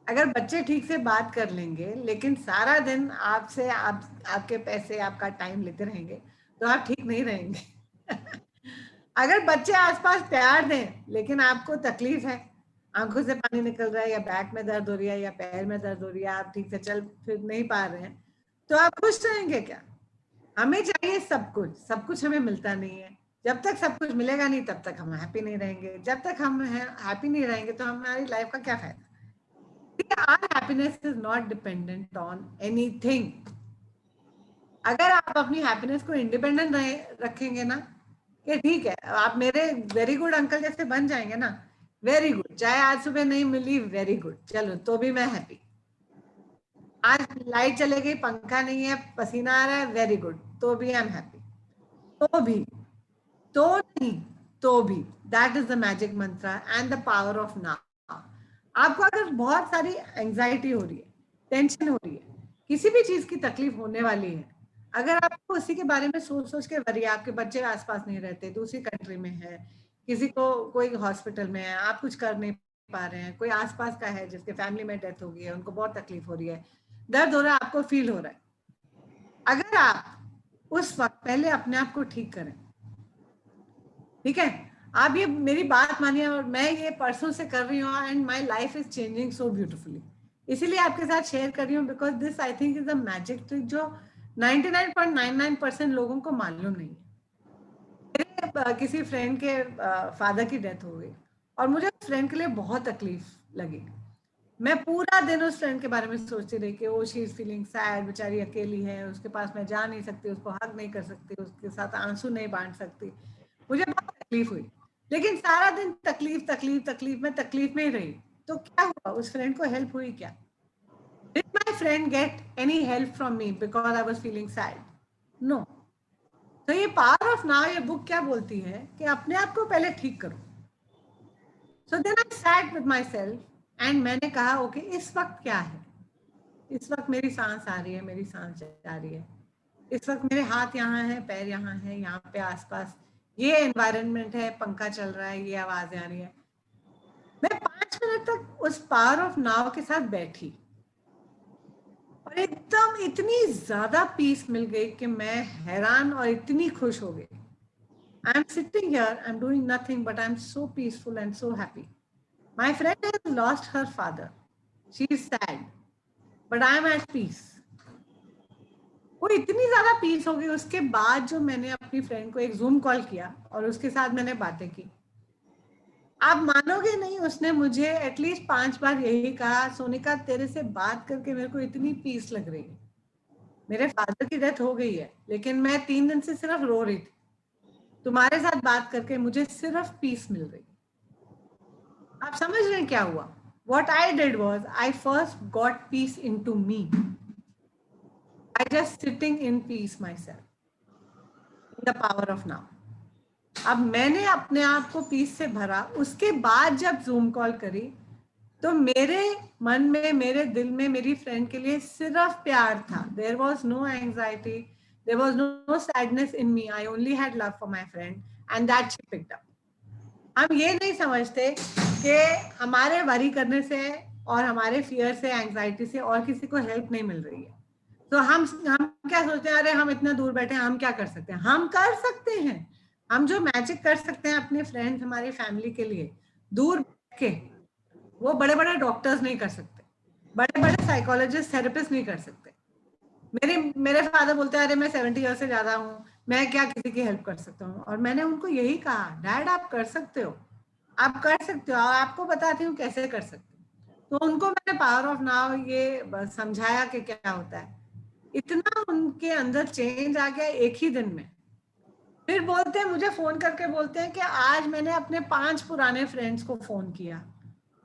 अगर बच्चे ठीक से बात कर लेंगे लेकिन सारा दिन आपसे आपके पैसे आपका टाइम लेते रहेंगे तो आप ठीक नहीं रहेंगे। अगर बच्चे आसपास प्यार दें लेकिन आपको तकलीफ है, आंखों से पानी निकल रहा है, या बैक में दर्द हो रही है, या पैर में दर्द हो रही है, आप ठीक से चल फिर नहीं पा रहे हैं, तो आप खुश रहेंगे क्या? हमें चाहिए सब कुछ, सब कुछ हमें मिलता नहीं है। जब तक सब कुछ मिलेगा नहीं तब तक हम हैप्पी नहीं रहेंगे, जब तक हम हैप्पी नहीं रहेंगे तो हमारी लाइफ का क्या फायदा? Our happiness is not dependent on anything. अगर आप अपनी हैप्पीनेस को इंडिपेंडेंट रखेंगे ना कि ठीक है आप मेरे वेरी गुड अंकल जैसे बन जाएंगे ना, वेरी गुड, चाहे आज सुबह नहीं मिली, वेरी गुड, चलो तो भी मैं हैप्पी। आज लाइट चले गई, पंखा नहीं है, पसीना आ रहा है, वेरी गुड, तो भी आई एम हैप्पी। तो भी, तो नहीं, तो भी, that is the magic Mantra and the power of now. आपको अगर बहुत सारी एंजाइटी हो रही है, टेंशन हो रही है, किसी भी चीज की तकलीफ होने वाली है, अगर आपको उसी के बारे में सोच सोच के वरी, आपके बच्चे आसपास नहीं रहते, दूसरी कंट्री में है, किसी को कोई हॉस्पिटल में है, आप कुछ कर नहीं पा रहे हैं, कोई आसपास का है जिसके फैमिली में डेथ हो गई है, उनको बहुत तकलीफ हो रही है, दर्द हो रहा है, आपको फील हो रहा है, अगर आप उस वक्त पहले अपने आप को ठीक करें, ठीक है, आप ये मेरी बात मानिए, और मैं ये परसों से कर रही हूँ and my life is changing so beautifully, इसीलिए आपके साथ शेयर कर रही हूँ, because this I think is a magic trick जो 99.99% लोगों को मालूम नहीं है। मेरे किसी फ्रेंड के फादर की डेथ हो गई और मुझे उस फ्रेंड के लिए बहुत तकलीफ लगी। मैं पूरा दिन उस फ्रेंड के बारे में सोचती रही कि वो शी इज फीलिंग सैड, बेचारी अकेली है, उसके पास मैं जा नहीं सकती, उसको हग नहीं कर सकती, उसके साथ आंसू नहीं बांट सकती, मुझे बहुत तकलीफ हुई। लेकिन सारा दिन तकलीफ तकलीफ तकलीफ में तकलीफ में ही रही, तो क्या हुआ, उस फ्रेंड को हेल्प हुई क्या? Did my friend get any help from me because I was feeling sad? No. तो ये पावर ऑफ नाउ, ये बुक क्या बोलती है कि अपने आप को पहले ठीक करो। So then I sat with myself and मैंने कहा ओके, इस वक्त क्या है? इस वक्त मेरी सांस आ रही है, मेरी सांस जा रही है, इस वक्त मेरे हाथ यहाँ है, पैर यहाँ है, यहाँ पे आसपास ये एनवायरनमेंट है, पंखा चल रहा है, ये आवाज आ रही है। मैं 5 मिनट तक उस पावर ऑफ नाउ के साथ बैठी और एकदम इतनी ज्यादा पीस मिल गई कि मैं हैरान और इतनी खुश हो गई। I am sitting here, I am doing nothing, but I am so peaceful and so happy. My friend has lost her father, she is sad, but I am at peace. वो इतनी ज्यादा पीस हो गई। उसके बाद जो मैंने अपनी फ्रेंड को एक जूम कॉल किया और उसके साथ मैंने बातें की, आप मानोगे नहीं, उसने मुझे एटलीस्ट 5 बार यही कहा, सोनिका तेरे से बात करके मेरे को इतनी पीस लग रही है। मेरे फादर की डेथ हो गई है, लेकिन मैं 3 दिन से सिर्फ रो रही थी, तुम्हारे साथ बात करके मुझे सिर्फ पीस मिल रही। आप समझ रहे हैं क्या हुआ? What I did was I first got peace into me. I just sitting in peace myself. In the power of now. अब मैंने अपने आप को पीस से भरा। उसके बाद जब जूम कॉल करी तो मेरे मन में, मेरे दिल में मेरी फ्रेंड के लिए सिर्फ प्यार था। There was no anxiety, there was no sadness in me. I only had love for my friend and that she picked up. हम ये नहीं समझते कि हमारे वरी करने से और हमारे फियर से, एंजाइटी से और किसी को हेल्प नहीं मिल रही है, तो हम क्या सोचते हैं, अरे हम इतना दूर बैठे हैं, हम क्या कर सकते हैं? हम कर सकते हैं। हम जो मैजिक कर सकते हैं अपने फ्रेंड्स, हमारी फैमिली के लिए, दूर बैठ के, वो बड़े बड़े डॉक्टर्स नहीं कर सकते, बड़े बड़े साइकोलॉजिस्ट, थेरेपिस्ट नहीं कर सकते। मेरे फादर बोलते हैं, अरे मैं 70 ईयर से ज्यादा हूँ, मैं क्या किसी की हेल्प कर सकता हूँ? और मैंने उनको यही कहा, डैड आप कर सकते हो, आप कर सकते हो, आपको बताती हूँ कैसे कर सकते हो। तो उनको मैंने पावर ऑफ नाउ ये समझाया कि क्या होता है। इतना उनके अंदर चेंज आ गया एक ही दिन में। फिर बोलते हैं, मुझे फोन करके बोलते हैं कि आज मैंने अपने 5 पुराने फ्रेंड्स को फोन किया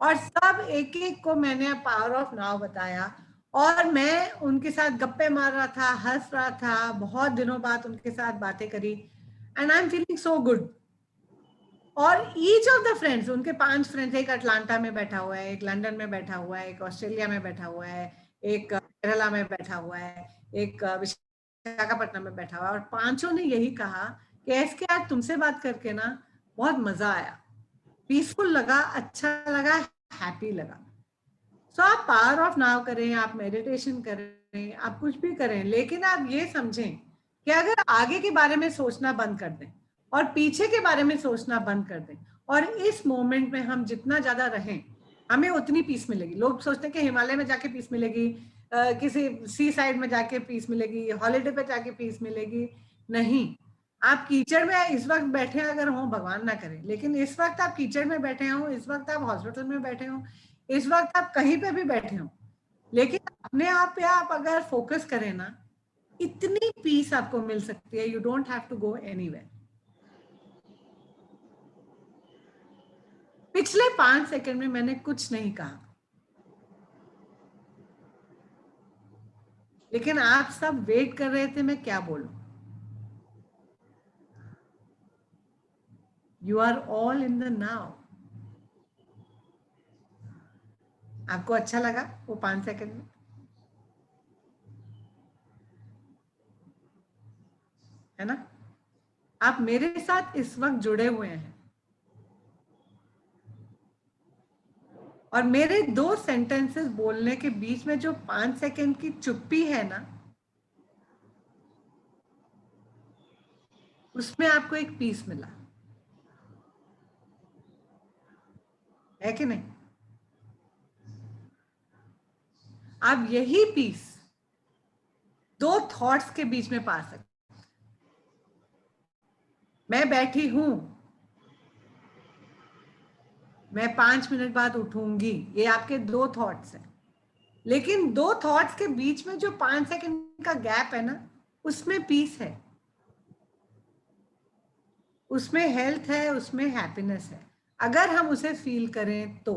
और सब एक एक को मैंने पावर ऑफ नाउ बताया और मैं उनके साथ गप्पे मार रहा था, हंस रहा था, बहुत दिनों बाद उनके साथ बातें करी and I am feeling so good. और ईच ऑफ द फ्रेंड्स, उनके 5 फ्रेंड्स, एक अटलांटा में बैठा हुआ है, एक लंदन में बैठा हुआ है, एक ऑस्ट्रेलिया में बैठा हुआ है, एक केरला में बैठा हुआ है, एक विशाखापट्टनम में बैठा हुआ है, और 5ओं ने यही कहा कि एसके आज तुमसे बात करके ना बहुत मजा आया, पीसफुल लगा, अच्छा लगा, हैप्पी लगा। सो आप पावर ऑफ नाउ करें, आप मेडिटेशन करें, आप कुछ भी करें, लेकिन आप ये समझें कि अगर आगे के बारे में सोचना बंद कर दें और पीछे के बारे में सोचना बंद कर दें और इस मोमेंट में हम जितना ज्यादा रहें, हमें उतनी पीस मिलेगी। लोग सोचते हैं कि हिमालय में जाके पीस मिलेगी, किसी सी साइड में जाके पीस मिलेगी, हॉलीडे पे जाके पीस मिलेगी। नहीं, आप कीचड़ में इस वक्त बैठे अगर हो, भगवान ना करे, लेकिन इस वक्त आप कीचड़ में बैठे हो, इस वक्त आप हॉस्पिटल में बैठे हो, इस वक्त आप कहीं पे भी बैठे हो, लेकिन अपने आप पे आप अगर फोकस करें ना, इतनी पीस आपको मिल सकती है, you don't have to go anywhere. पिछले 5 सेकंड में मैंने कुछ नहीं कहा, लेकिन आप सब वेट कर रहे थे मैं क्या बोलूं। You are all in the now. आपको अच्छा लगा वो 5 सेकंड में? है ना? आप मेरे साथ इस वक्त जुड़े हुए हैं, और मेरे 2 सेंटेंसेस बोलने के बीच में जो 5 सेकंड की चुप्पी है ना, उसमें आपको एक पीस मिला है कि नहीं? आप यही पीस 2 थॉट्स के बीच में पा सकते। मैं बैठी हूं, मैं 5 मिनट बाद उठूंगी, ये आपके 2 थॉट्स हैं, लेकिन 2 थॉट्स के बीच में जो 5 सेकंड का गैप है ना, उसमें पीस है, उसमें हेल्थ है, उसमें हैप्पीनेस है, अगर हम उसे फील करें तो।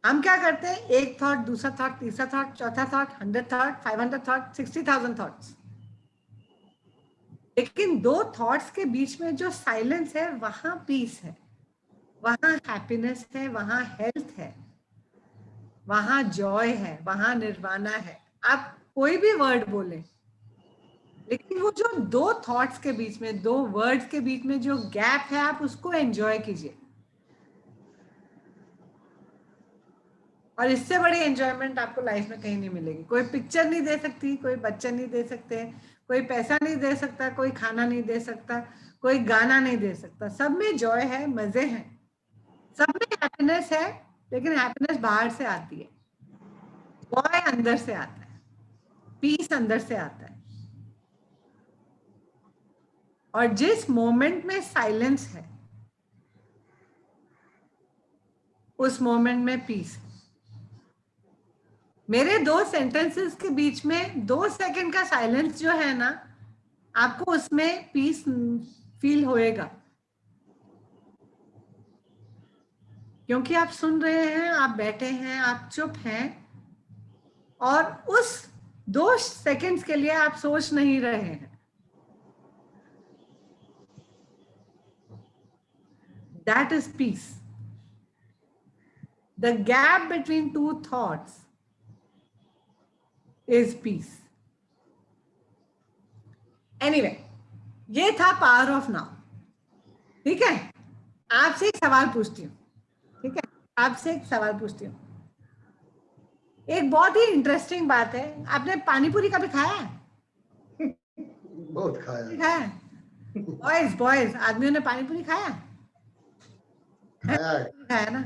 हम क्या करते हैं, एक थॉट, दूसरा थॉट, तीसरा थॉट, चौथा थॉट, 100 थॉट, 500 थॉट, 60,000 थॉट्स, लेकिन 2 थॉट्स के बीच में जो साइलेंस है, वहां पीस है, वहां हैप्पीनेस है, वहां हेल्थ है, वहां जॉय है, वहां निर्वाणा है। आप कोई भी वर्ड बोले, लेकिन वो जो 2 थॉट्स के बीच में, 2 वर्ड्स के बीच में जो गैप है, आप उसको एंजॉय कीजिए। और इससे बड़ी एंजॉयमेंट आपको लाइफ में कहीं नहीं मिलेगी। कोई पिक्चर नहीं दे सकती, कोई बच्चा नहीं दे सकते, कोई पैसा नहीं दे सकता, कोई खाना नहीं दे सकता, कोई गाना नहीं दे सकता। सब में जॉय है, मजे हैं, सब में हैप्पीनेस है, लेकिन हैप्पीनेस बाहर से आती है, जॉय अंदर से आता है, पीस अंदर से आता है। और जिस मोमेंट में साइलेंस है, उस मोमेंट में पीस है। मेरे 2 सेंटेंसेस के बीच में 2 सेकंड का साइलेंस जो है ना, आपको उसमें पीस फील होएगा, क्योंकि आप सुन रहे हैं, आप बैठे हैं, आप चुप हैं, और उस 2 सेकंड्स के लिए आप सोच नहीं रहे हैं। That is peace. The gap between 2 thoughts is peace. Anyway, ये था पावर ऑफ नाउ। ठीक है, आपसे एक सवाल पूछती हूँ। ठीक है, आपसे एक सवाल पूछती हूँ। एक बहुत ही इंटरेस्टिंग बात है, आपने पानी पूरी कभी खाया है? बहुत खाया खाया? बॉयज बॉयज आदमियों ने पानी पूरी खाया? खाया खाया ना?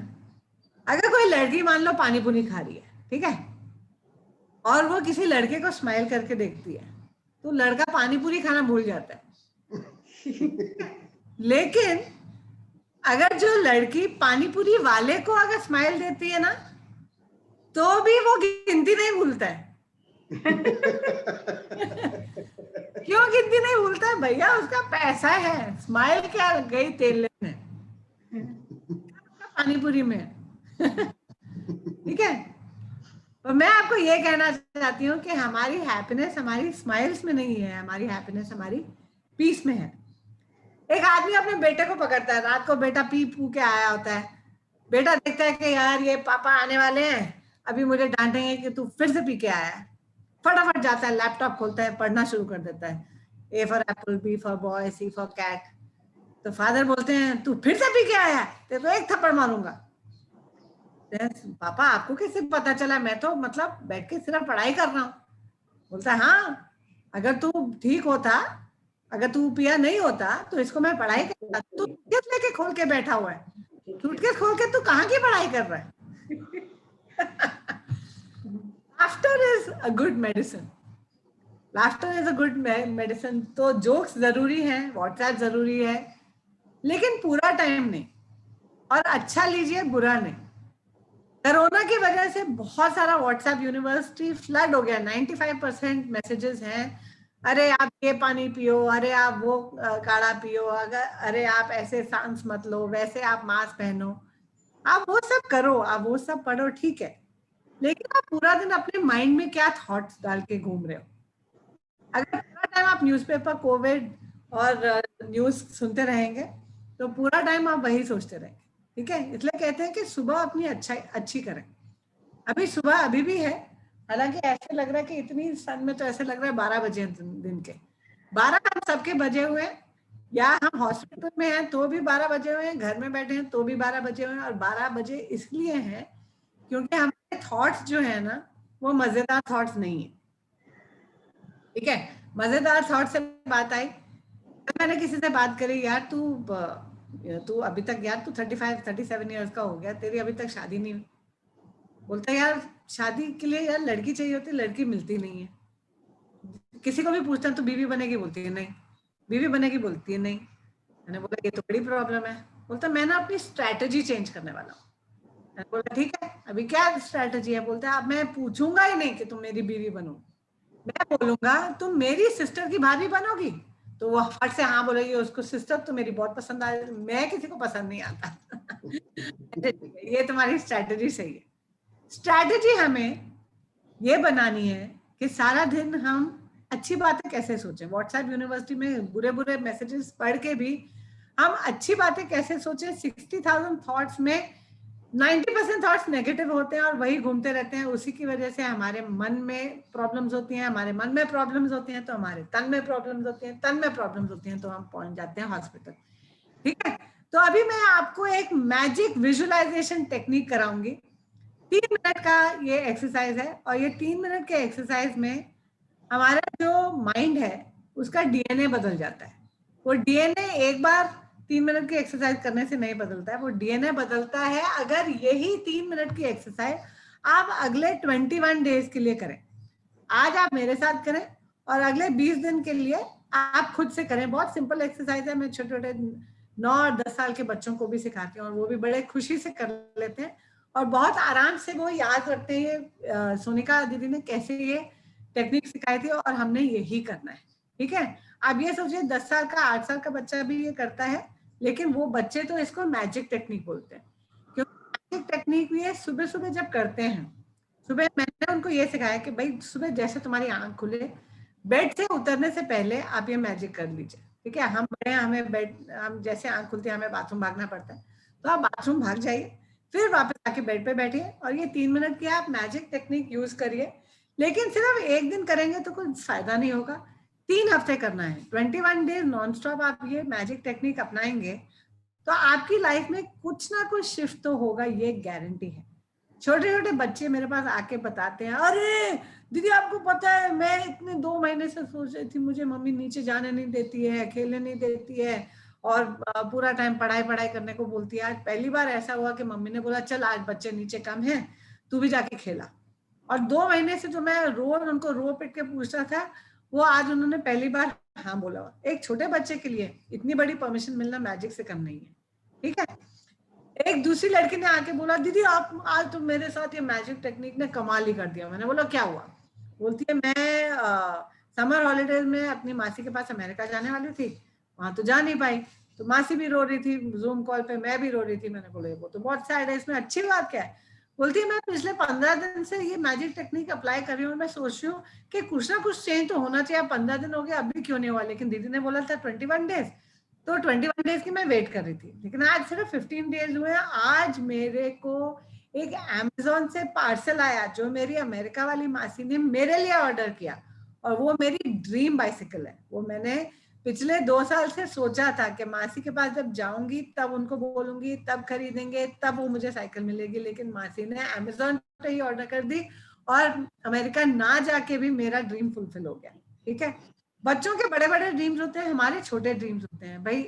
अगर कोई लड़की मान लो पानी पूरी खा रही है, ठीक है, और वो किसी लड़के को स्माइल करके देखती है, तो लड़का पानी पूरी खाना भूल जाता है। लेकिन अगर जो लड़की पानी पूरी वाले को अगर स्माइल देती है ना, तो भी वो गिनती नहीं भूलता है। क्यों गिनती नहीं भूलता है? भैया उसका पैसा है, स्माइल क्या गई तेल लेने, पानी पूरी में। ठीक है, तो मैं आपको ये कहना चाहती हूँ कि हमारी हैप्पीनेस हमारी स्माइल्स में नहीं है, हमारी हैप्पीनेस हमारी पीस में है। एक आदमी अपने बेटे को पकड़ता है, रात को बेटा पी पू के आया होता है, बेटा देखता है कि यार ये पापा आने वाले हैं, अभी मुझे डांटेंगे कि तू फिर से पी के आया है। फटाफट जाता है, लैपटॉप खोलता है, पढ़ना शुरू कर देता है, A for apple, B for boy, C for cat. तो फादर बोलते हैं तू फिर से पी के आया है, तेरे को एक थप्पड़ मारूंगा। पापा आपको कैसे पता चला? मैं तो मतलब बैठ के सिर्फ पढ़ाई कर रहा हूँ। बोलता है हाँ, अगर तू ठीक होता, अगर तू पिया नहीं होता तो इसको मैं पढ़ाई करता। तू सूटकेस लेके खोल के बैठा हुआ है, सूटकेस खोल के तू कहाँ की पढ़ाई कर रहा है? Laughter is a good medicine, laughter is a good medicine. तो जोक्स जरूरी है, व्हाट्सएप जरूरी है, लेकिन पूरा टाइम नहीं, और अच्छा लीजिए बुरा नहीं। कोरोना की वजह से बहुत सारा व्हाट्सएप यूनिवर्सिटी फ्लड हो गया, 95% मैसेजेस हैं, अरे आप ये पानी पियो, अरे आप वो काढ़ा पियो, अरे आप ऐसे सांस मत लो, वैसे आप मास्क पहनो, आप वो सब करो, आप वो सब पढ़ो, ठीक है, लेकिन आप पूरा दिन अपने माइंड में क्या थॉट्स डाल के घूम रहे हो? अगर पूरा टाइम आप न्यूज़पेपर कोविड और न्यूज़ सुनते रहेंगे तो पूरा टाइम आप वही सोचते रहेंगे, ठीक है। इसलिए कहते हैं कि सुबह अपनी अच्छी करें। अभी सुबह अभी भी है, हालांकि ऐसे लग रहा है कि इतनी सन में तो ऐसे लग रहा है 12 बजे दिन के, 12 हम सबके बजे हुए हैं, या हम हॉस्पिटल में हैं तो भी 12 बजे हुए हैं, घर में बैठे हैं तो भी 12 बजे हुए हैं। और 12 बजे इसलिए हैं क्योंकि हमारे थॉट्स जो है ना वो मजेदार थॉट्स नहीं है, ठीक है। मजेदार थॉट से बात आई, मैंने किसी से बात करी, यार तू अभी तक, यार तू 35-37 ईयर्स का हो गया, तेरी अभी तक शादी नहीं हुई। बोलता है यार शादी के लिए यार लड़की चाहिए होती, लड़की मिलती नहीं है। किसी को भी पूछता है तो बीवी बनेगी, बोलती है नहीं। बीवी बनेगी, बोलती है नहीं। मैंने बोला ये तो बड़ी प्रॉब्लम है। बोलता मैं ना अपनी स्ट्रैटेजी चेंज करने वाला हूँ। मैंने बोला ठीक है, अभी क्या स्ट्रैटेजी है? बोलता है अब मैं पूछूंगा ही नहीं कि तुम मेरी बीवी बनो, मैं बोलूंगा तुम मेरी सिस्टर की भाभी बनोगी, तो वो फट से हाँ बोलेगी, उसको सिस्टर तो मेरी बहुत पसंद आ, मैं किसी को पसंद नहीं आता। ये तुम्हारी स्ट्रैटेजी सही है। स्ट्रैटेजी हमें ये बनानी है कि सारा दिन हम अच्छी बातें कैसे सोचें। व्हाट्सएप यूनिवर्सिटी में बुरे बुरे मैसेजेस पढ़ के भी हम अच्छी बातें कैसे सोचें। 60,000 थॉट्स में 90% थॉट्स नेगेटिव होते हैं और वही घूमते रहते हैं। उसी की वजह से हमारे मन में प्रॉब्लम्स होती हैं, हमारे मन में प्रॉब्लम्स होती हैं तो हमारे तन में प्रॉब्लम्स होती हैं, तन में प्रॉब्लम्स होती हैं तो हम पहुंच जाते हैं हॉस्पिटल, ठीक है। तो अभी मैं आपको एक मैजिक विजुअलाइजेशन टेक्निक कराऊंगी। 3 मिनट का ये एक्सरसाइज है और ये 3 मिनट के एक्सरसाइज में हमारा जो माइंड है उसका डीएनए बदल जाता है। वो डीएनए एक बार 3 मिनट की एक्सरसाइज करने से नहीं बदलता है, वो डीएनए बदलता है अगर यही 3 मिनट की एक्सरसाइज आप अगले 21 डेज के लिए करें। आज आप मेरे साथ करें और अगले 20 दिन के लिए आप खुद से करें। बहुत सिंपल एक्सरसाइज है, मैं छोटे छोटे 9 और 10 साल के बच्चों को भी सिखाती हूँ और वो भी बड़े खुशी से कर लेते हैं और बहुत आराम से वो याद रखते हैं। ये सोनिका दीदी ने कैसे ये टेक्निक सिखाई थी और हमने यही करना है, ठीक है। आप ये सोचिए 10 साल का 8 साल का बच्चा भी ये करता है, लेकिन वो बच्चे तो इसको मैजिक टेक्निक बोलते हैं, क्योंकि मैजिक टेक्निक ये सुबह सुबह जब करते हैं, सुबह मैंने उनको ये सिखाया कि भाई सुबह जैसे तुम्हारी आंख खुले, बेड से उतरने से पहले आप ये मैजिक कर लीजिए, ठीक है। हम बड़े हैं, हम जैसे आंख खुलती है हमें बाथरूम भागना पड़ता है, तो आप बाथरूम भाग जाइए, फिर वापस आके बेड पे बैठिए और ये 3 मिनट की आप मैजिक टेक्निक यूज करिए। लेकिन सिर्फ एक दिन करेंगे तो कुछ फायदा नहीं होगा, 3 हफ्ते करना है। 21 डेज नॉन स्टॉप आप ये मैजिक टेक्निक अपनाएंगे तो आपकी लाइफ में कुछ ना कुछ शिफ्ट तो होगा, ये गारंटी है। छोटे छोटे बच्चे मेरे पास आके बताते हैं, अरे दीदी आपको पता है मैं इतने 2 महीने से सोच रही थी, मुझे मम्मी नीचे जाने नहीं देती है, खेलने नहीं देती है और पूरा टाइम पढ़ाई पढ़ाई करने को बोलती है। आज पहली बार ऐसा हुआ कि मम्मी ने बोला चल आज बच्चे नीचे कम है, तू भी जाके खेला। और 2 महीने से जो मैं रोज उनको रो पिट के पूछ रहा था, वो आज उन्होंने पहली बार हाँ बोला। एक छोटे बच्चे के लिए इतनी बड़ी परमिशन मिलना मैजिक से कम नहीं है, ठीक है। एक दूसरी लड़की ने आके बोला दीदी आप आज तो मेरे साथ ये मैजिक टेक्निक ने कमाल ही कर दिया। मैंने बोला क्या हुआ? बोलती है मैं समर हॉलीडेज में अपनी मासी के पास अमेरिका जाने वाली थी, वहां तो जा नहीं पाई, तो मासी भी रो रही थी जूम कॉल पे, मैं भी रो रही थी। मैंने बोला वो तो बहुत सैड है, इसमें अच्छी बात क्या है? बोलती है मैं पिछले 15 दिन से ये मैजिक टेक्निक अप्लाई कर रही हूँ और मैं सोच रही हूँ कि कुछ ना कुछ चेंज तो होना चाहिए। 15 दिन हो गया अभी क्यों नहीं हुआ, लेकिन दीदी ने बोला था 21 डेज, तो 21 डेज की मैं वेट कर रही थी, लेकिन आज सिर्फ 15 डेज हुए हैं। आज मेरे को एक अमेज़न से पार्सल आया जो मेरी अमेरिका वाली मासी ने मेरे लिए ऑर्डर किया और वो मेरी ड्रीम बाइसिकल है। वो मैंने पिछले 2 साल से सोचा था कि मासी के पास जब जाऊंगी तब उनको बोलूंगी, तब खरीदेंगे, तब वो मुझे साइकिल मिलेगी, लेकिन मासी ने अमेज़न पे ही ऑर्डर कर दी और अमेरिका ना जाके भी मेरा ड्रीम फुलफिल हो गया, ठीक है। बच्चों के बड़े बड़े ड्रीम्स होते हैं, हमारे छोटे ड्रीम्स होते हैं। भाई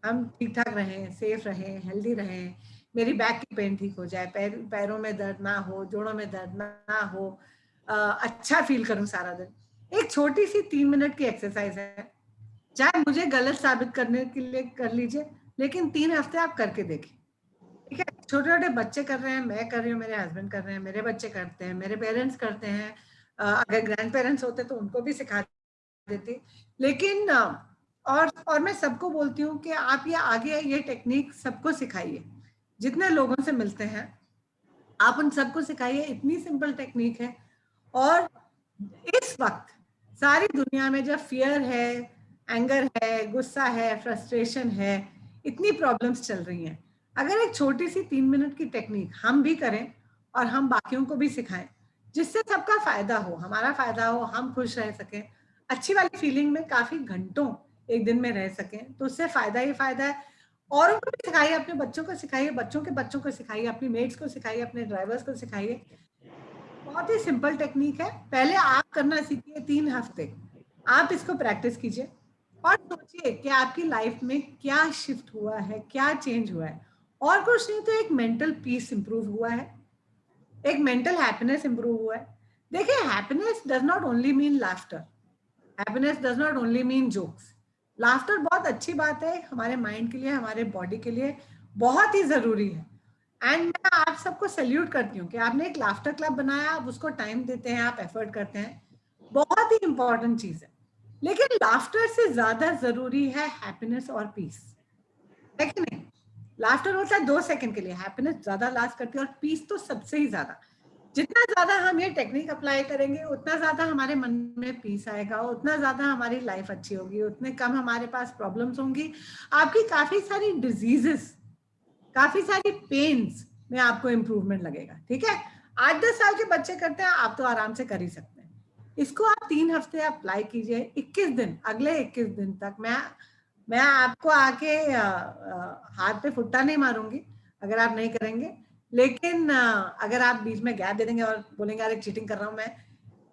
हम ठीक ठाक रहें, सेफ रहें, हेल्दी रहें, मेरी बैक की पेन ठीक हो जाए, पैरों में दर्द ना हो, जोड़ों में दर्द ना हो, अच्छा फील करूं सारा दिन। एक छोटी सी 3 मिनट की एक्सरसाइज है, चाहे मुझे गलत साबित करने के लिए कर लीजिए, लेकिन 3 हफ्ते आप करके देखिए, ठीक है। छोटे छोटे बच्चे कर रहे हैं, मैं कर रही हूँ, मेरे हस्बैंड कर रहे हैं, मेरे बच्चे करते हैं, मेरे पेरेंट्स करते हैं, अगर ग्रैंड पेरेंट्स होते तो उनको भी सिखा देती। लेकिन और मैं सबको बोलती हूँ कि आप ये आगे ये टेक्निक सबको सिखाइए, जितने लोगों से मिलते हैं आप उन सबको सिखाइए। इतनी सिंपल टेक्निक है। और इस वक्त सारी दुनिया में जब फियर है, एंगर है, गुस्सा है, फ्रस्ट्रेशन है, इतनी प्रॉब्लम्स चल रही हैं, अगर एक छोटी सी 3 मिनट की टेक्निक हम भी करें और हम बाकियों को भी सिखाएं, जिससे सबका फायदा हो, हमारा फायदा हो, हम खुश रह सकें, अच्छी वाली फीलिंग में काफी घंटों एक दिन में रह सकें, तो उससे फायदा ही फायदा है। औरों को भी सिखाइए, अपने बच्चों को सिखाइए, बच्चों के बच्चों को सिखाइए, अपनी मेट्स को सिखाइए, अपने ड्राइवर्स को सिखाइए। बहुत ही सिंपल टेक्निक है। पहले आप करना सीखिए 3 हफ्ते, आप इसको प्रैक्टिस कीजिए और सोचिए कि आपकी लाइफ में क्या शिफ्ट हुआ है, क्या चेंज हुआ है। और कुछ नहीं तो एक मेंटल पीस इंप्रूव हुआ है, एक मेंटल हैप्पीनेस इंप्रूव हुआ है। देखिए, happiness does not only mean laughter, happiness does not only mean jokes. Laughter बहुत अच्छी बात है हमारे माइंड के लिए, हमारे बॉडी के लिए बहुत ही जरूरी है। एंड मैं आप सबको सैल्यूट करती हूँ कि आपने एक लाफ्टर क्लब बनाया, आप उसको टाइम देते हैं, आप एफर्ट करते हैं, बहुत ही इंपॉर्टेंट चीज है। लेकिन लाफ्टर से ज्यादा जरूरी है हैप्पीनेस और पीस, है कि नहीं? लाफ्टर होता है 2 सेकंड के लिए, हैप्पीनेस ज्यादा लास्ट करती है और पीस तो सबसे ही ज्यादा। जितना ज्यादा हम ये टेक्निक अप्लाई करेंगे उतना ज्यादा हमारे मन में पीस आएगा, उतना ज्यादा हमारी लाइफ अच्छी होगी, उतने कम हमारे पास प्रॉब्लम्स होंगी। आपकी काफी सारी डिजीजेस, काफी सारी पेन्स में आपको इंप्रूवमेंट लगेगा। ठीक है, 8-10 साल के बच्चे करते हैं, आप तो आराम से कर ही सकते हैं। इसको आप 3 हफ्ते अप्लाई कीजिए, 21 दिन, अगले 21 दिन तक मैं आपको आके हाथ पे फुट्टा नहीं मारूंगी अगर आप नहीं करेंगे। लेकिन अगर आप बीच में गैप दे देंगे और बोलेंगे अरे चीटिंग कर रहा हूं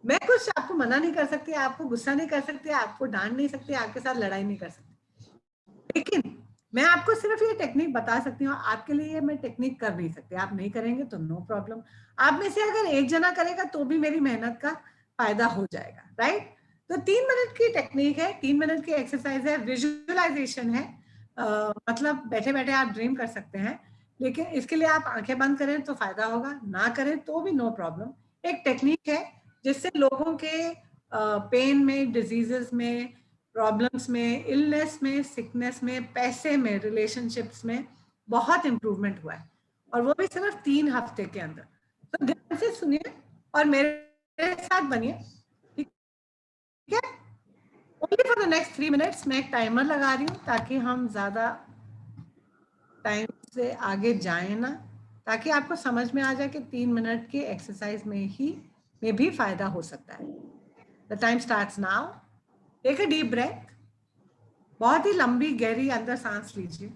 मैं कुछ आपको मना नहीं कर सकती, आपको गुस्सा नहीं कर सकती, आपको डांट नहीं सकती, आपके साथ लड़ाई नहीं कर सकती। लेकिन मैं आपको सिर्फ ये टेक्निक बता सकती हूँ, आपके लिए मैं टेक्निक कर नहीं सकती। आप नहीं करेंगे तो नो प्रॉब्लम, आप में से अगर एक जना करेगा तो भी मेरी मेहनत का फायदा हो जाएगा, राइट? तो 3 मिनट की टेक्निक है, 3 मिनट की एक्सरसाइज है, विजुअलाइजेशन है। मतलब बैठे बैठे आप ड्रीम कर सकते हैं, लेकिन इसके लिए आप आंखें बंद करें तो फायदा होगा, ना करें तो भी नो प्रॉब्लम। एक टेक्निक है जिससे लोगों के पेन में, डिजीजेस में, प्रॉब्लम्स में, इलनेस में, सिकनेस में, पैसे में, रिलेशनशिप्स में बहुत इंप्रूवमेंट हुआ है, और वो भी सिर्फ 3 हफ्ते के अंदर। तो ध्यान से सुनिए और मेरे साथ बनिए, ठीक है? Only for the next 3 minutes मैं एक टाइमर लगा रही हूँ ताकि हम ज्यादा टाइम से आगे जाए ना, ताकि आपको समझ में आ जाए कि 3 मिनट की एक्सरसाइज में भी फायदा हो सकता है। The time starts now. Take a deep breath, बहुत ही लंबी गहरी अंदर सांस लीजिए,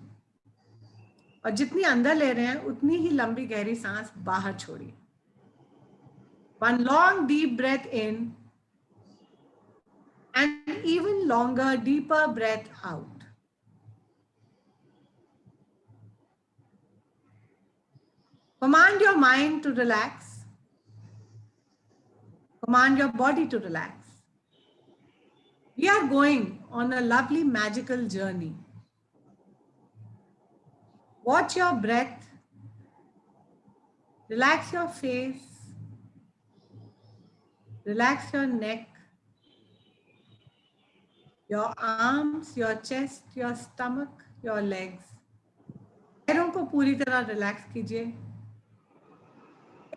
और जितनी अंदर ले रहे हैं उतनी ही लंबी गहरी सांस बाहर छोड़िए। 1 long deep breath in and even longer deeper breath out. Command your mind to relax. Command your body to relax. We are going on a lovely magical journey. Watch your breath. Relax your face. Relax your neck, your arms, your chest, your stomach, your legs. पैरों को पूरी तरह relax कीजिए।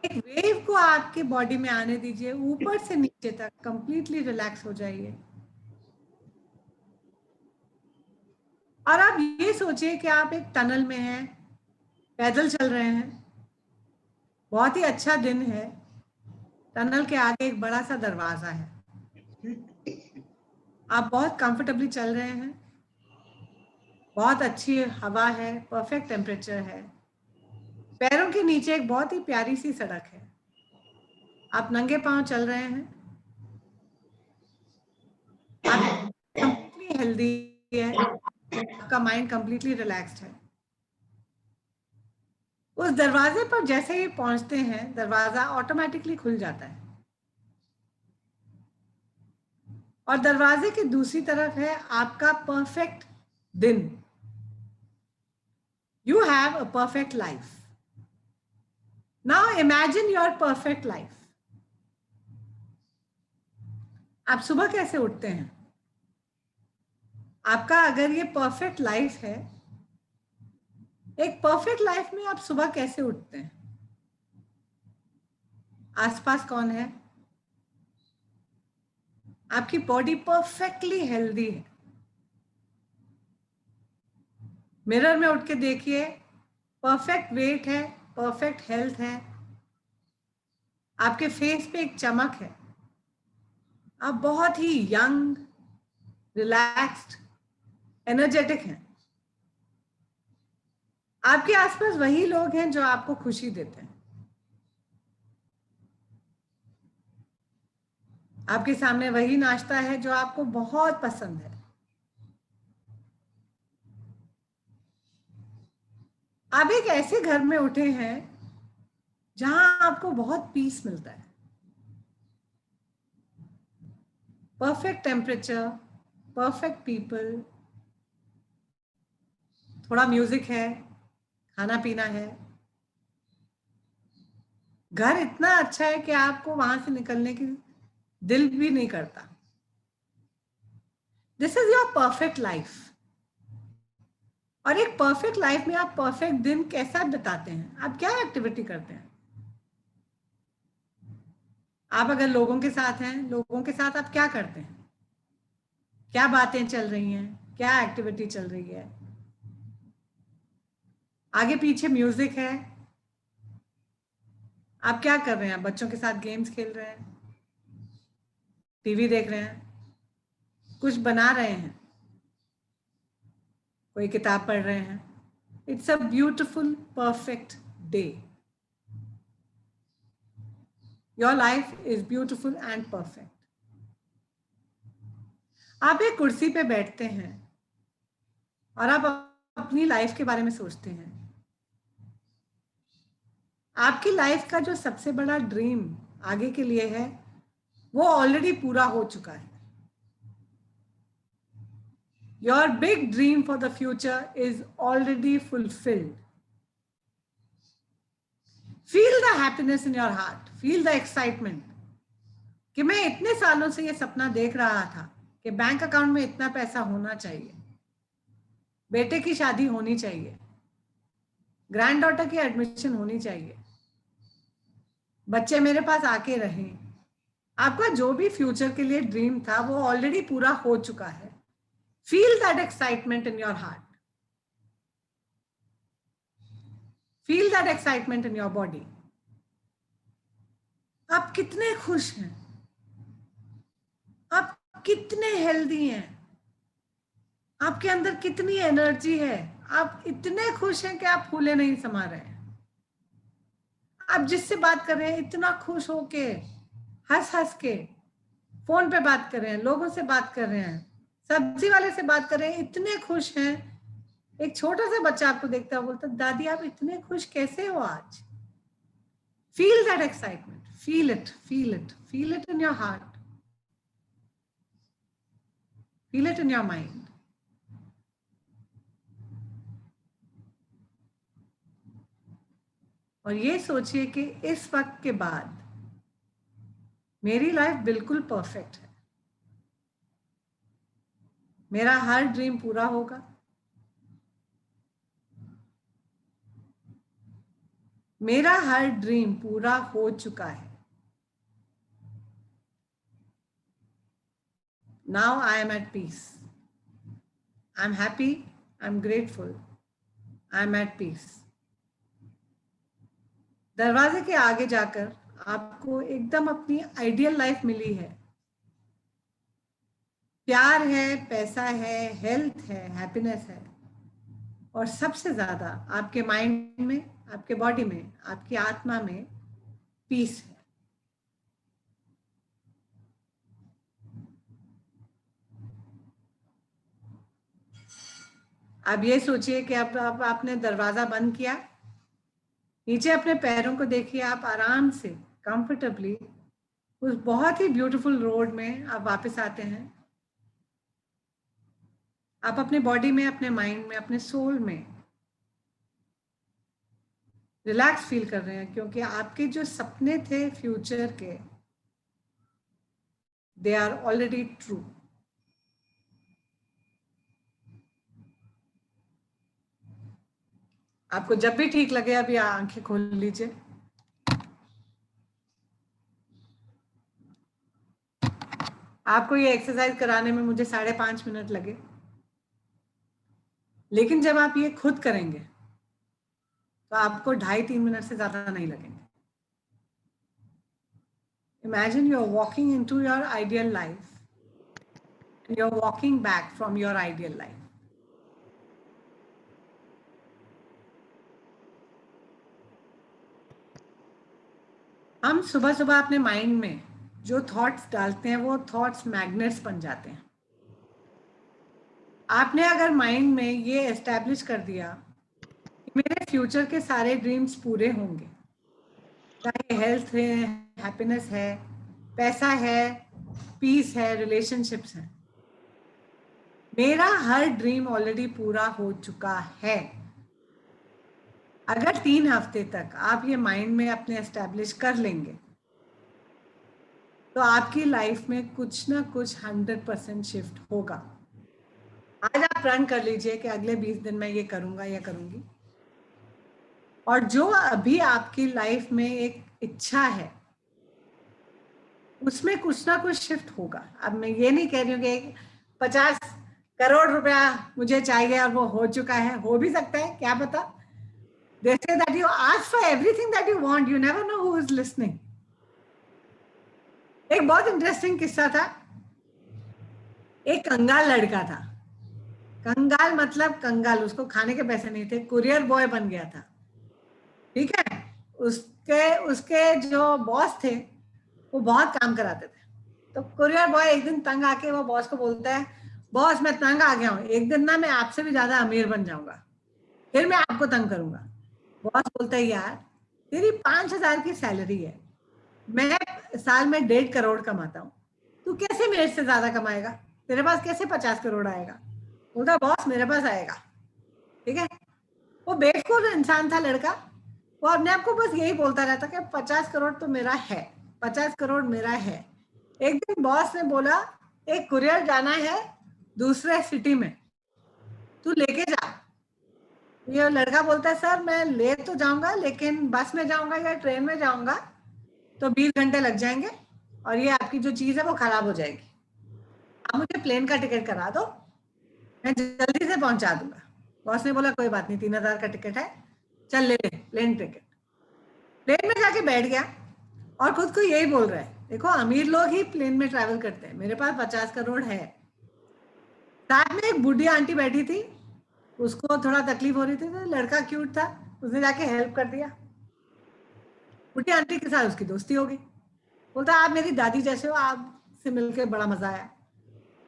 एक wave को आपके body में आने दीजिए, ऊपर से नीचे तक कंप्लीटली रिलैक्स हो जाइए। और आप ये सोचिए कि आप एक टनल में हैं, पैदल चल रहे हैं, बहुत ही अच्छा दिन है, टनल के आगे एक बड़ा सा दरवाजा है, आप बहुत कंफर्टेबली चल रहे हैं, बहुत अच्छी हवा है, परफेक्ट टेम्परेचर है, पैरों के नीचे एक बहुत ही प्यारी सी सड़क है, आप नंगे पांव चल रहे हैं, आप कंप्लीटली हेल्दी है, आपका माइंड कंप्लीटली रिलैक्स्ड है। उस दरवाजे पर जैसे ही पहुंचते हैं, दरवाजा ऑटोमेटिकली खुल जाता है, और दरवाजे की दूसरी तरफ है आपका परफेक्ट दिन। You have a perfect life. Now imagine your perfect life. आप सुबह कैसे उठते हैं? आपका अगर ये परफेक्ट लाइफ है, एक परफेक्ट लाइफ में आप सुबह कैसे उठते हैं? आसपास कौन है? आपकी बॉडी परफेक्टली हेल्दी है। मिरर में उठ के देखिए, परफेक्ट वेट है, परफेक्ट हेल्थ है, आपके फेस पे एक चमक है, आप बहुत ही यंग, रिलैक्स्ड, एनर्जेटिक हैं। आपके आसपास वही लोग हैं जो आपको खुशी देते हैं। आपके सामने वही नाश्ता है जो आपको बहुत पसंद है। आप एक ऐसे घर में उठे हैं जहां आपको बहुत पीस मिलता है। परफेक्ट टेम्परेचर, परफेक्ट पीपल, थोड़ा म्यूजिक है, खाना पीना है। घर इतना अच्छा है कि आपको वहां से निकलने की दिल भी नहीं करता। This is your perfect life. और एक परफेक्ट लाइफ में आप परफेक्ट दिन कैसा बिताते हैं? आप क्या एक्टिविटी करते हैं? आप अगर लोगों के साथ हैं, लोगों के साथ आप क्या करते हैं? क्या बातें चल रही हैं? क्या एक्टिविटी चल रही है? आगे पीछे म्यूजिक है, आप क्या कर रहे हैं? बच्चों के साथ गेम्स खेल रहे हैं, टीवी देख रहे हैं, कुछ बना रहे हैं, कोई किताब पढ़ रहे हैं। It's a beautiful perfect day. Your life is beautiful and perfect. आप एक कुर्सी पे बैठते हैं और आप अपनी लाइफ के बारे में सोचते हैं। आपकी लाइफ का जो सबसे बड़ा ड्रीम आगे के लिए है, वो ऑलरेडी पूरा हो चुका है। Your big dream for the future is already fulfilled. Feel the happiness in your heart. Feel the excitement. कि मैं इतने सालों से ये सपना देख रहा था कि बैंक अकाउंट में इतना पैसा होना चाहिए, बेटे की शादी होनी चाहिए, ग्रैंड डॉटर की एडमिशन होनी चाहिए, बच्चे मेरे पास आके रहें। आपका जो भी फ्यूचर के लिए ड्रीम था वो ऑलरेडी पूरा हो चुका है। Feel that excitement in your heart. Feel that excitement in your body. आप कितने खुश हैं, आप कितने हेल्दी हैं, आपके अंदर कितनी एनर्जी है, आप इतने खुश हैं कि आप फूले नहीं समा रहे हैं। आप जिससे बात कर रहे हैं इतना खुश होके, हंस हंस के, फोन पे बात कर रहे हैं, लोगों से बात कर रहे हैं, सब्जी वाले से बात कर रहे हैं, इतने खुश हैं। एक छोटा सा बच्चा आपको देखता है, बोलता दादी आप इतने खुश कैसे हो आज। Feel that excitement, feel it, feel it, feel it in your heart, feel it in your mind. और ये सोचिए कि इस वक्त के बाद मेरी लाइफ बिल्कुल परफेक्ट है, मेरा हर ड्रीम पूरा होगा, मेरा हर ड्रीम पूरा हो चुका है. Now I am at peace, I am happy, I am grateful, I am at peace. दरवाजे के आगे जाकर आपको एकदम अपनी आइडियल लाइफ मिली है. प्यार है, पैसा है, हेल्थ है, हैप्पीनेस है, और सबसे ज्यादा आपके माइंड में, आपके बॉडी में, आपकी आत्मा में पीस है. अब ये सोचिए कि अब आपने दरवाजा बंद किया, नीचे अपने पैरों को देखिए, आप आराम से कंफर्टेबली उस बहुत ही ब्यूटीफुल रोड में आप वापस आते हैं. आप अपने बॉडी में, अपने माइंड में, अपने सोल में रिलैक्स फील कर रहे हैं, क्योंकि आपके जो सपने थे फ्यूचर के, दे आर ऑलरेडी ट्रू। आपको जब भी ठीक लगे अभी आंखें खोल लीजिए। आपको ये एक्सरसाइज कराने में मुझे 5.5 मिनट लगे, लेकिन जब आप ये खुद करेंगे तो आपको 2.5-3 मिनट से ज्यादा नहीं लगेंगे। Imagine you are walking into your ideal life and you are walking back from your ideal life. हम सुबह सुबह अपने माइंड में जो थॉट्स डालते हैं वो थॉट्स मैग्नेट्स बन जाते हैं। आपने अगर माइंड में ये एस्टैब्लिश कर दिया कि मेरे फ्यूचर के सारे ड्रीम्स पूरे होंगे, चाहे हेल्थ है, हैप्पीनेस है, पैसा है, पीस है, रिलेशनशिप्स हैं, मेरा हर ड्रीम ऑलरेडी पूरा हो चुका है। अगर 3 हफ्ते तक आप ये माइंड में अपने एस्टैब्लिश कर लेंगे तो आपकी लाइफ में कुछ ना कुछ 100% शिफ्ट होगा। आज आप प्रण कर लीजिए कि अगले 20 दिन में ये करूंगा या करूंगी, और जो अभी आपकी लाइफ में एक इच्छा है उसमें कुछ ना कुछ शिफ्ट होगा। अब मैं ये नहीं कह रही हूँ कि 50 करोड़ रुपया मुझे चाहिए और वो हो चुका है, हो भी सकता है, क्या पता। They say that you ask for everything that you want, you never know who is listening. एक बहुत इंटरेस्टिंग किस्सा था। एक कंगाल लड़का था। कंगाल मतलब कंगाल, उसको खाने के पैसे नहीं थे, कुरियर बॉय बन गया था, ठीक है। उसके जो बॉस थे वो बहुत काम कराते थे। तो कुरियर बॉय एक दिन तंग आके वो बॉस को बोलता है, बॉस मैं तंग आ गया हूँ, एक दिन ना मैं आपसे भी ज्यादा अमीर बन जाऊंगा, फिर मैं आपको तंग करूंगा। बॉस बोलता है, यार तेरी 5,000 की सैलरी है, मैं साल में 1.5 करोड़ कमाता हूँ, तू कैसे मेरे से ज्यादा कमाएगा, तेरे पास कैसे 50 करोड़ आएगा। बोलता है, बॉस मेरे पास आएगा, ठीक है। वो बेवकूफ इंसान था लड़का, वो अपने आप को बस यही बोलता रहता कि 50 करोड़ तो मेरा है, 50 करोड़ मेरा है। एक दिन बॉस ने बोला, एक कुरियर जाना है दूसरे सिटी में, तू लेके जा। ये लड़का बोलता है, सर मैं ले तो जाऊंगा लेकिन बस में जाऊंगा या ट्रेन में जाऊंगा तो 20 घंटे लग जाएंगे और ये आपकी जो चीज है वो खराब हो जाएगी, आप मुझे प्लेन का टिकट करा दो, मैं जल्दी से पहुंचा दूंगा। बॉस ने बोला, कोई बात नहीं, 3,000 का टिकट है, चल ले ले प्लेन टिकट। प्लेन में जाके बैठ गया और खुद को यही बोल रहा है, देखो अमीर लोग ही प्लेन में ट्रैवल करते हैं, मेरे पास 50 करोड़ है। साथ में एक बूढ़ी आंटी बैठी थी, उसको थोड़ा तकलीफ हो रही थी, तो लड़का क्यूट था, उसने जाके हेल्प कर दिया। बूढ़ी आंटी के साथ उसकी दोस्ती हो गई। बोलता, आप मेरी दादी जैसे हो, आपसे मिलकर बड़ा मजा आया।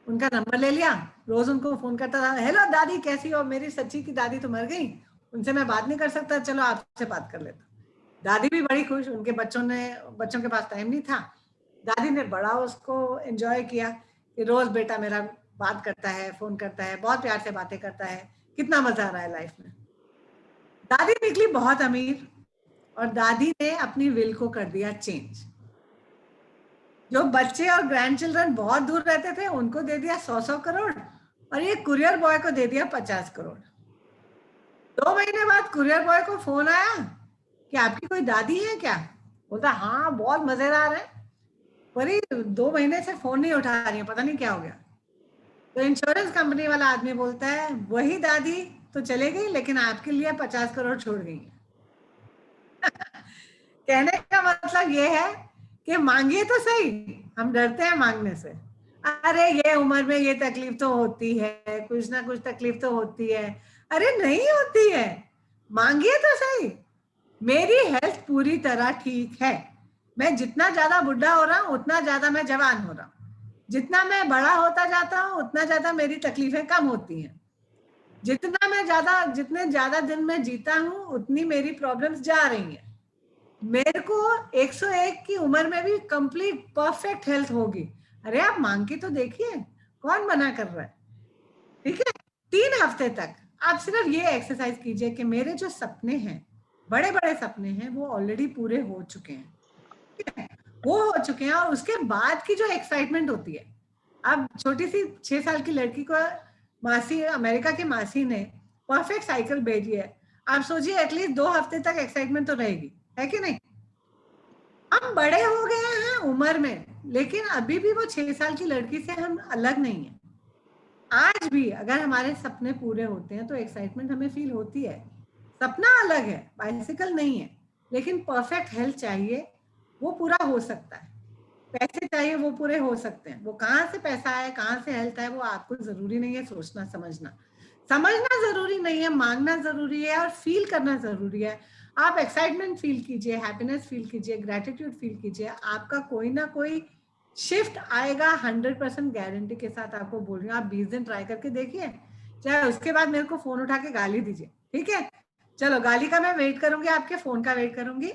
उनका नंबर ले लिया, रोज उनको फोन करता था, हेलो दादी कैसी हो, मेरी सच्ची की दादी तो मर गई, उनसे मैं बात नहीं कर सकता, चलो आपसे बात कर लेता। दादी भी बड़ी खुश, उनके बच्चों के पास टाइम नहीं था, दादी ने बड़ा उसको एंजॉय किया कि रोज बेटा मेरा बात करता है, फोन करता है, बहुत प्यार से बातें करता है, कितना मजा आ रहा है लाइफ में। दादी निकली बहुत अमीर और दादी ने अपनी विल को कर दिया चेंज। जो बच्चे और ग्रैंड चिल्ड्रन बहुत दूर रहते थे उनको दे दिया 100 करोड़ और ये कुरियर बॉय को दे दिया 50 करोड़। 2 महीने बाद कुरियर बॉय को फोन आया कि आपकी कोई दादी है क्या। बोलता, हाँ बहुत मजेदार है, पर 2 महीने से फोन नहीं उठा रही है, पता नहीं क्या हो गया। तो इंश्योरेंस कंपनी वाला आदमी बोलता है, वही दादी तो चले गई लेकिन आपके लिए 50 करोड़ छोड़ गई। कहने का मतलब ये है कि मांगिए तो सही, हम डरते हैं मांगने से, अरे ये उम्र में ये तकलीफ तो होती है, कुछ ना कुछ तकलीफ तो होती है। अरे नहीं होती है, मांगिए तो सही। मेरी हेल्थ पूरी तरह ठीक है, मैं जितना ज्यादा बुढ़ा हो रहा हूँ उतना ज्यादा मैं जवान हो रहा हूँ, जितना मैं बड़ा होता जाता हूँ उतना ज्यादा मेरी तकलीफें कम होती हैं, जितने ज्यादा दिन में जीता हूँ उतनी मेरी प्रॉब्लम्स जा रही हैं। मेरे को 101 की उम्र में भी कंप्लीट परफेक्ट हेल्थ होगी। अरे आप मांग के तो देखिए, कौन मना कर रहा है, ठीक है। 3 हफ्ते तक आप सिर्फ ये एक्सरसाइज कीजिए कि मेरे जो सपने हैं बड़े बड़े सपने हैं वो ऑलरेडी पूरे हो चुके हैं, ठीक है, वो हो चुके हैं। और उसके बाद की जो एक्साइटमेंट होती है, अब छोटी सी 6 साल की लड़की को मासी, अमेरिका की मासी ने परफेक्ट साइकिल भेजी है, आप सोचिए एटलीस्ट 2 हफ्ते तक एक्साइटमेंट तो रहेगी, है कि नहीं? हम बड़े हो गए हैं उम्र में, लेकिन अभी भी वो 6 साल की लड़की से हम अलग नहीं है। आज भी अगर हमारे सपने पूरे होते हैं तो एक्साइटमेंट हमें फील होती है। सपना अलग है, बाइसिकल नहीं है, लेकिन परफेक्ट हेल्थ चाहिए, वो पूरा हो सकता है। पैसे चाहिए, वो पूरे हो सकते हैं। वो कहाँ से पैसा है, कहाँ से हेल्थ है, वो आपको जरूरी नहीं है सोचना समझना। समझना जरूरी नहीं है, मांगना जरूरी है और फील करना जरूरी है। आप एक्साइटमेंट फील कीजिए, हैप्पीनेस फील कीजिए, ग्रेटिट्यूड फील कीजिए, आपका कोई ना कोई शिफ्ट आएगा 100% गारंटी के साथ आपको बोल रही हूँ। आप 20 दिन ट्राई करके देखिए, चाहे उसके बाद मेरे को फोन उठा के गाली दीजिए, ठीक है? चलो, गाली का मैं वेट करूंगी, आपके फोन का वेट करूंगी।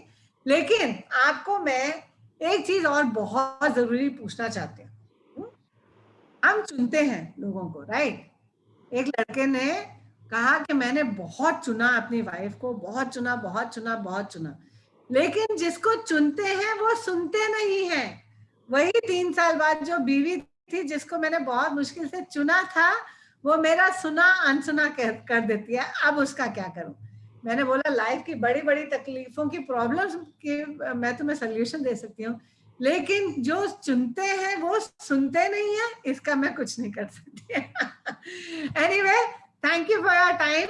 लेकिन आपको मैं एक चीज और बहुत जरूरी पूछना चाहते हैं। हम चुनते हैं लोगों को, राइट? एक लड़के ने कहा कि मैंने बहुत चुना अपनी वाइफ को, बहुत चुना, बहुत चुना, बहुत चुना, लेकिन जिसको चुनते हैं वो सुनते नहीं है। वही 3 साल बाद जो बीवी थी जिसको मैंने बहुत मुश्किल से चुना था, वो मेरा सुना अनसुना कर देती है। अब उसका क्या करूं? मैंने बोला लाइफ की बड़ी बड़ी तकलीफों की, प्रॉब्लम्स की मैं तुम्हें सोल्यूशन दे सकती हूँ, लेकिन जो चुनते हैं वो सुनते नहीं है, इसका मैं कुछ नहीं कर सकती। Anyway, thank you for your time,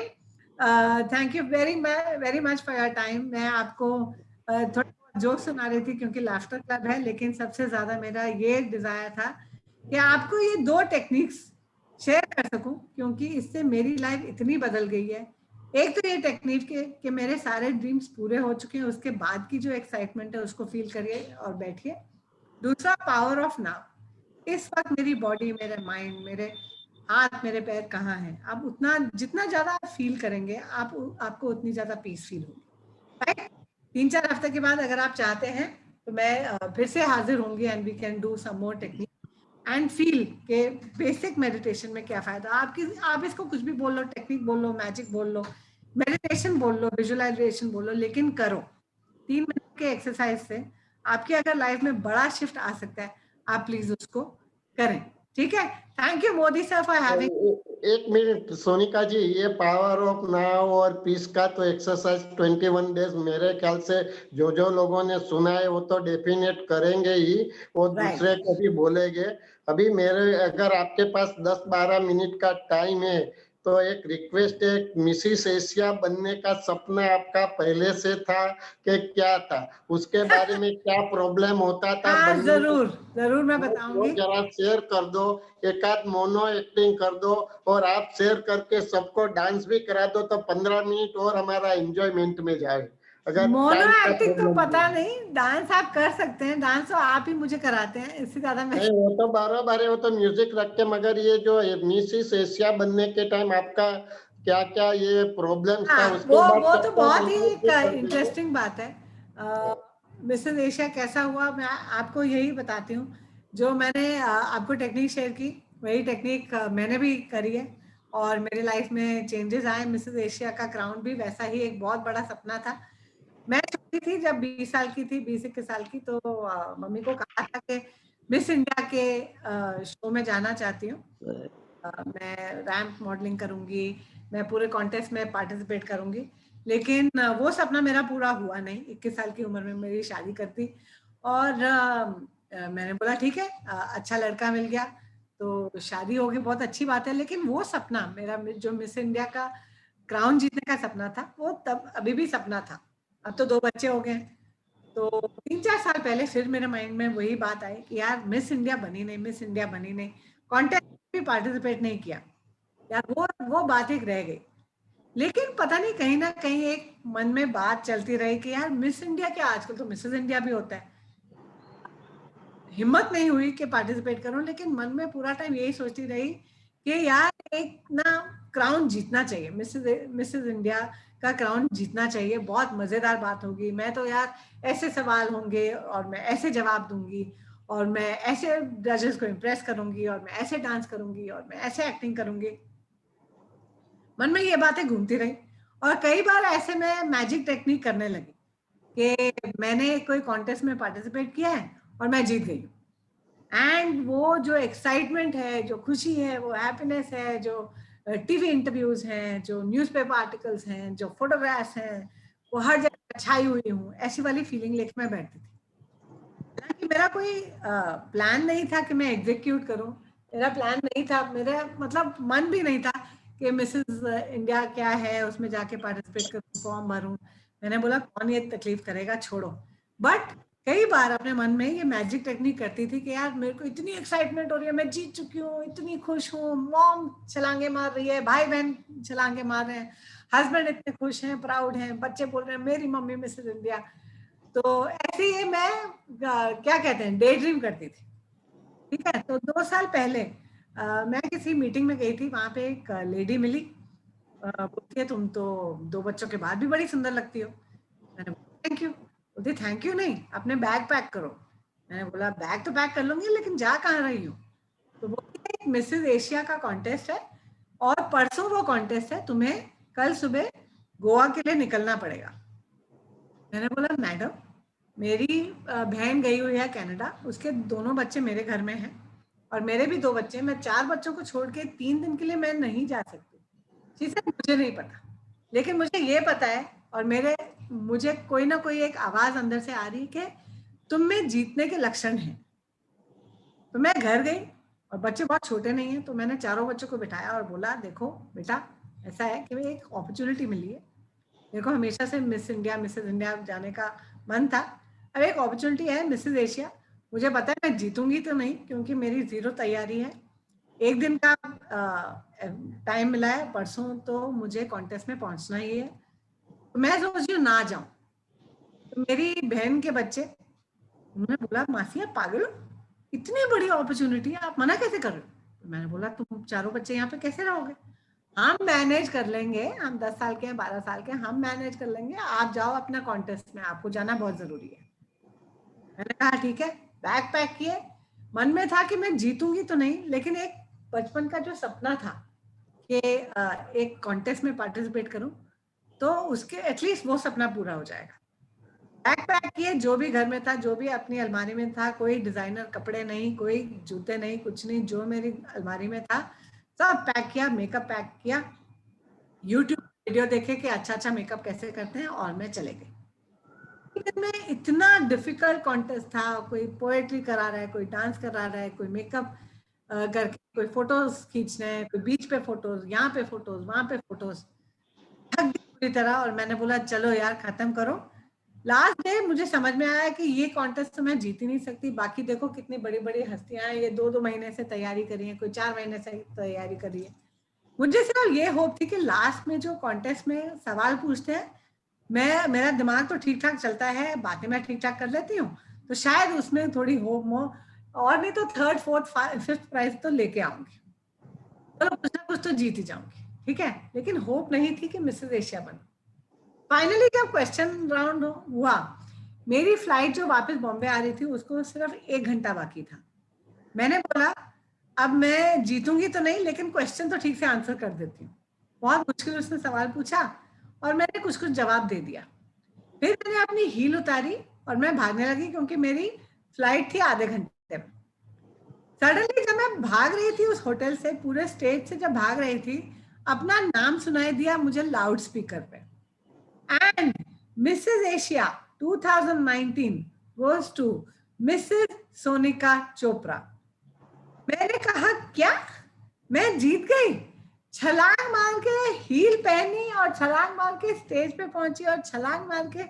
thank you very much for your time. मैं आपको थोड़ा जोक सुना रही थी क्योंकि लाफ्टर क्लब है, लेकिन सबसे ज्यादा मेरा ये डिजायर था कि आपको ये 2 टेक्निक्स शेयर कर सकूं, क्योंकि इससे मेरी लाइफ इतनी बदल गई है। एक तो ये टेक्निक के कि मेरे सारे ड्रीम्स पूरे हो चुके हैं, उसके बाद की जो एक्साइटमेंट है उसको फील करिए और बैठिए। दूसरा, पावर ऑफ नाउ। इस वक्त मेरी बॉडी, मेरे माइंड, मेरे हाथ, मेरे पैर कहाँ हैं, आप उतना जितना ज्यादा आप फील करेंगे, आपको उतनी ज्यादा पीस फील होगी, राइट? 3-4 हफ्ते के बाद अगर आप चाहते हैं तो मैं फिर से हाजिर होंगी and we can do some more technique and feel के बेसिक मेडिटेशन में क्या फायदा। आप इसको कुछ भी बोल लो, टेक्निक बोल लो, मैजिक बोल लो, मेडिटेशन बोल लो, विजुअलाइजेशन बोल लो, लेकिन करो। 3 मिनट के एक्सरसाइज से आपकी अगर लाइफ में बड़ा शिफ्ट आ सकता है, आप प्लीज उसको करें, ठीक है? Thank you Modi sir for having. एक मिनट सोनिका जी, ये पावर ऑफ नाउ और पीस का तो एक्सरसाइज 21 डेज मेरे ख्याल से जो जो लोगों ने सुना है वो तो डेफिनेट करेंगे ही, वो दूसरे को भी बोलेंगे। अभी मेरे अगर आपके पास 10-12 मिनट का टाइम है तो एक रिक्वेस्ट है, मिसिस एशिया बनने का सपना आपका पहले से था कि क्या था, उसके बारे में क्या प्रॉब्लम होता था हाँ, बनने में, जरूर जरूर मैं वो बताऊंगी। जरा शेयर कर दो। एक आध मोनो एक्टिंग कर दो और आप शेयर करके सबको डांस भी करा दो तो 15 मिनट और हमारा एंजॉयमेंट में जाए, अगर मोनो टाइम का एक्टिंग तो प्रॉब्लम पता नहीं। नहीं, डांस आप कर सकते हैं, डांस तो आप ही मुझे कराते हैं, इससे ज्यादा मैं। नहीं, वो तो बराबर है, वो तो म्यूजिक रख के, मगर ये जो मिसिस एशिया बनने के टाइम आपका क्या क्या ये प्रॉब्लम्स था, हाँ, उसके बाद वो तो सबको बहुत ही इंक्लूड एक भी कर दीजिए। इंटरेस्टिंग बात है। मिसेस एशिया कैसा हुआ, मैं आपको यही बताती हूँ। जो मैंने आपको टेक्निक शेयर की, वही टेक्निक मैंने भी करी है और मेरी लाइफ में चेंजेस आए। मिसेस एशिया का क्राउन भी वैसा ही एक बहुत बड़ा सपना था। मैं छोटी थी, जब 20 साल की थी, 20-21 साल की, तो मम्मी को कहा था कि मिस इंडिया के शो में जाना चाहती हूँ। मैं रैंप मॉडलिंग करूंगी, मैं पूरे कॉन्टेस्ट में पार्टिसिपेट करूंगी। लेकिन वो सपना मेरा पूरा हुआ नहीं। 21 साल की उम्र में मेरी शादी कर दी और मैंने बोला ठीक है, अच्छा लड़का मिल गया तो शादी होगी, बहुत अच्छी बात है। लेकिन वो सपना मेरा, जो मिस इंडिया का क्राउन जीतने का सपना था, वो तब अभी भी सपना था। अब तो 2 बच्चे हो गए, तो 3-4 साल पहले फिर मेरे माइंड में वही बात आई कि यार मिस इंडिया बनी नहीं, मिस इंडिया बनी नहीं, कॉन्टेस्ट भी पार्टिसिपेट नहीं किया यार, वो बात एक रह गई। लेकिन पता नहीं कहीं ना कहीं एक मन में बात चलती रही कि यार मिस इंडिया क्या, आजकल तो मिसेस इंडिया भी होता है। हिम्मत नहीं हुई कि पार्टिसिपेट करूं, लेकिन मन में पूरा टाइम यही सोचती रही कि यार एक ना क्राउन जीतना चाहिए, मिसेस इंडिया का क्राउन जीतना चाहिए, बहुत मजेदार बात होगी। मैं तो यार ऐसे सवाल होंगे और मैं ऐसे जवाब दूंगी और मैं ऐसे जजेस को इम्प्रेस करूंगी और मैं ऐसे डांस करूंगी और मैं ऐसे एक्टिंग करूंगी। मन में ये बातें घूमती रही और कई बार ऐसे में मैजिक टेक्निक करने लगी कि मैंने कोई कॉन्टेस्ट में पार्टिसिपेट किया है और मैं जीत गई एंड वो जो एक्साइटमेंट है, जो खुशी है, वो हैप्पीनेस है, जो टीवी इंटरव्यूज हैं, जो न्यूज़पेपर आर्टिकल्स हैं, जो फोटोग्राफ्स हैं, वो हर जगह छाई हुई हूँ, ऐसी वाली फीलिंग लेके मैं बैठती थी। हालांकि मेरा कोई प्लान नहीं था कि मैं एग्जीक्यूट करूं, मेरा प्लान नहीं था, मेरा मतलब मन भी नहीं था कि मिसेस इंडिया क्या है उसमें जाके पार्टिसिपेट करूं, फॉर्म भरूं। मैंने बोला कौन ये तकलीफ करेगा, छोड़ो। बट कई बार अपने मन में ये मैजिक टेक्निक करती थी कि यार मेरे को इतनी एक्साइटमेंट हो रही है, मैं जीत चुकी हूँ, इतनी खुश हूँ, मॉम छलांगे मार रही है, भाई बहन छलांगे मार रहे हैं, हस्बैंड इतने खुश हैं, प्राउड हैं, बच्चे बोल रहे हैं मेरी मम्मी मिसेस इंडिया। तो ऐसे ही मैं क्या कहते हैं डे ड्रीम करती थी। ठीक है, तो 2 साल पहले मैं किसी मीटिंग में गई थी, वहां पे एक लेडी मिली, बोलती है तुम तो 2 बच्चों के बाद भी बड़ी सुंदर लगती हो। मैंने बोला थैंक यू। बोलती थैंक यू नहीं, अपने बैग पैक करो। मैंने बोला बैग तो पैक कर लूंगी, लेकिन जा कहाँ रही हूँ? तो बोलती है एक मिसेस एशिया का कॉन्टेस्ट है और परसों वो कॉन्टेस्ट है, तुम्हें कल सुबह गोवा के लिए निकलना पड़ेगा। मैंने बोला मैडम मेरी बहन गई हुई है कनाडा, उसके दोनों बच्चे मेरे घर में हैं और मेरे भी 2 बच्चे, मैं 4 बच्चों को छोड़ के 3 दिन के लिए मैं नहीं जा सकती। चीजें मुझे नहीं पता, लेकिन मुझे ये पता है और मुझे कोई ना कोई एक आवाज अंदर से आ रही है कि तुम में जीतने के लक्षण हैं। तो मैं घर गई और बच्चे बहुत छोटे नहीं हैं, तो मैंने चारों बच्चों को बिठाया और बोला देखो बेटा, ऐसा है कि एक अपॉर्चुनिटी मिली है, देखो हमेशा से मिस इंडिया मिसेस इंडिया जाने का मन था, अब एक अपॉर्चुनिटी है मिसेस एशिया। मुझे पता है मैं जीतूंगी तो नहीं, क्योंकि मेरी 0 तैयारी है, एक दिन का टाइम मिला है, परसों तो मुझे कॉन्टेस्ट में पहुंचना ही है। तो मैं सोच रही हूँ ना जाऊं। तो मेरी बहन के बच्चे, उन्होंने बोला मासी आप पागल हो, इतनी बड़ी अपॉर्चुनिटी है, आप मना कैसे कर रहे हो? तो मैंने बोला तुम चारों बच्चे यहाँ पे कैसे रहोगे? हम मैनेज कर लेंगे, हम 10 साल के हैं, 12 साल के हैं, हम मैनेज कर लेंगे, आप जाओ अपना कॉन्टेस्ट में, आपको जाना बहुत जरूरी है। मैंने कहा ठीक है, बैग पैक किए। मन में था कि मैं जीतूंगी तो नहीं, लेकिन एक बचपन का जो सपना था कि एक कॉन्टेस्ट में पार्टिसिपेट करूं, तो उसके एटलीस्ट वो सपना पूरा हो जाएगा। बैग पैक किए, जो भी घर में था, जो भी अपनी अलमारी में था, कोई डिजाइनर कपड़े नहीं, कोई जूते नहीं, कुछ नहीं, जो मेरी अलमारी में था सब पैक किया, मेकअप पैक किया, यूट्यूब वीडियो देखे कि अच्छा अच्छा मेकअप कैसे करते हैं, और मैं चले गई। में इतना डिफिकल्ट कॉन्टेस्ट था, कोई पोएट्री करा रहा है, कोई डांस करा रहा है, कोई मेकअप करके कोई फोटोज खींचना है, कोई बीच पे फोटोज, यहाँ पे फोटोज, वहां पे फोटोज, थक गई पूरी तरह। और मैंने बोला चलो यार खत्म करो। लास्ट डे मुझे समझ में आया कि ये कॉन्टेस्ट तो मैं जीत ही नहीं सकती, बाकी देखो कितनी बड़ी बड़ी हस्तियां हैं, ये 2-2 महीने से तैयारी करी है, कोई 4 महीने से तैयारी करी है। मुझे सिर्फ ये होप थी कि लास्ट में जो कॉन्टेस्ट में सवाल पूछते हैं, मेरा दिमाग तो ठीक ठाक चलता है, बातें मैं ठीक ठाक कर लेती हूँ, तो शायद उसमें थोड़ी होप हो, और नहीं तो 3rd 4th 5th प्राइज तो लेके आऊंगी, चलो कुछ ना कुछ तो जीत ही जाऊंगी। ठीक है, लेकिन होप नहीं थी कि मिसेस एशिया बनूं। फाइनली जब क्वेश्चन राउंड हुआ, मेरी फ्लाइट जो वापस बॉम्बे आ रही थी उसको सिर्फ 1 घंटा बाकी था। मैंने बोला अब मैं जीतूंगी तो नहीं, लेकिन क्वेश्चन तो ठीक से आंसर कर देती हूँ। बहुत मुश्किल उसने सवाल पूछा और मैंने कुछ कुछ जवाब दे दिया। फिर मैंने अपनी हील उतारी और मैं भागने लगी, क्योंकि मेरी फ्लाइट थी आधे घंटे में। सडनली जब मैं भाग रही थी उस होटल से, पूरे स्टेज से जब भाग रही थी, अपना नाम सुनाई दिया मुझे लाउड स्पीकर पे, and Mrs Asia 2019 goes to Mrs Sonika Chopra. मैंने कहा क्या, मैं जीत गई? छलांग मार के हील पहनी और छलांग मार के स्टेज पे पहुंची और छलांग मार के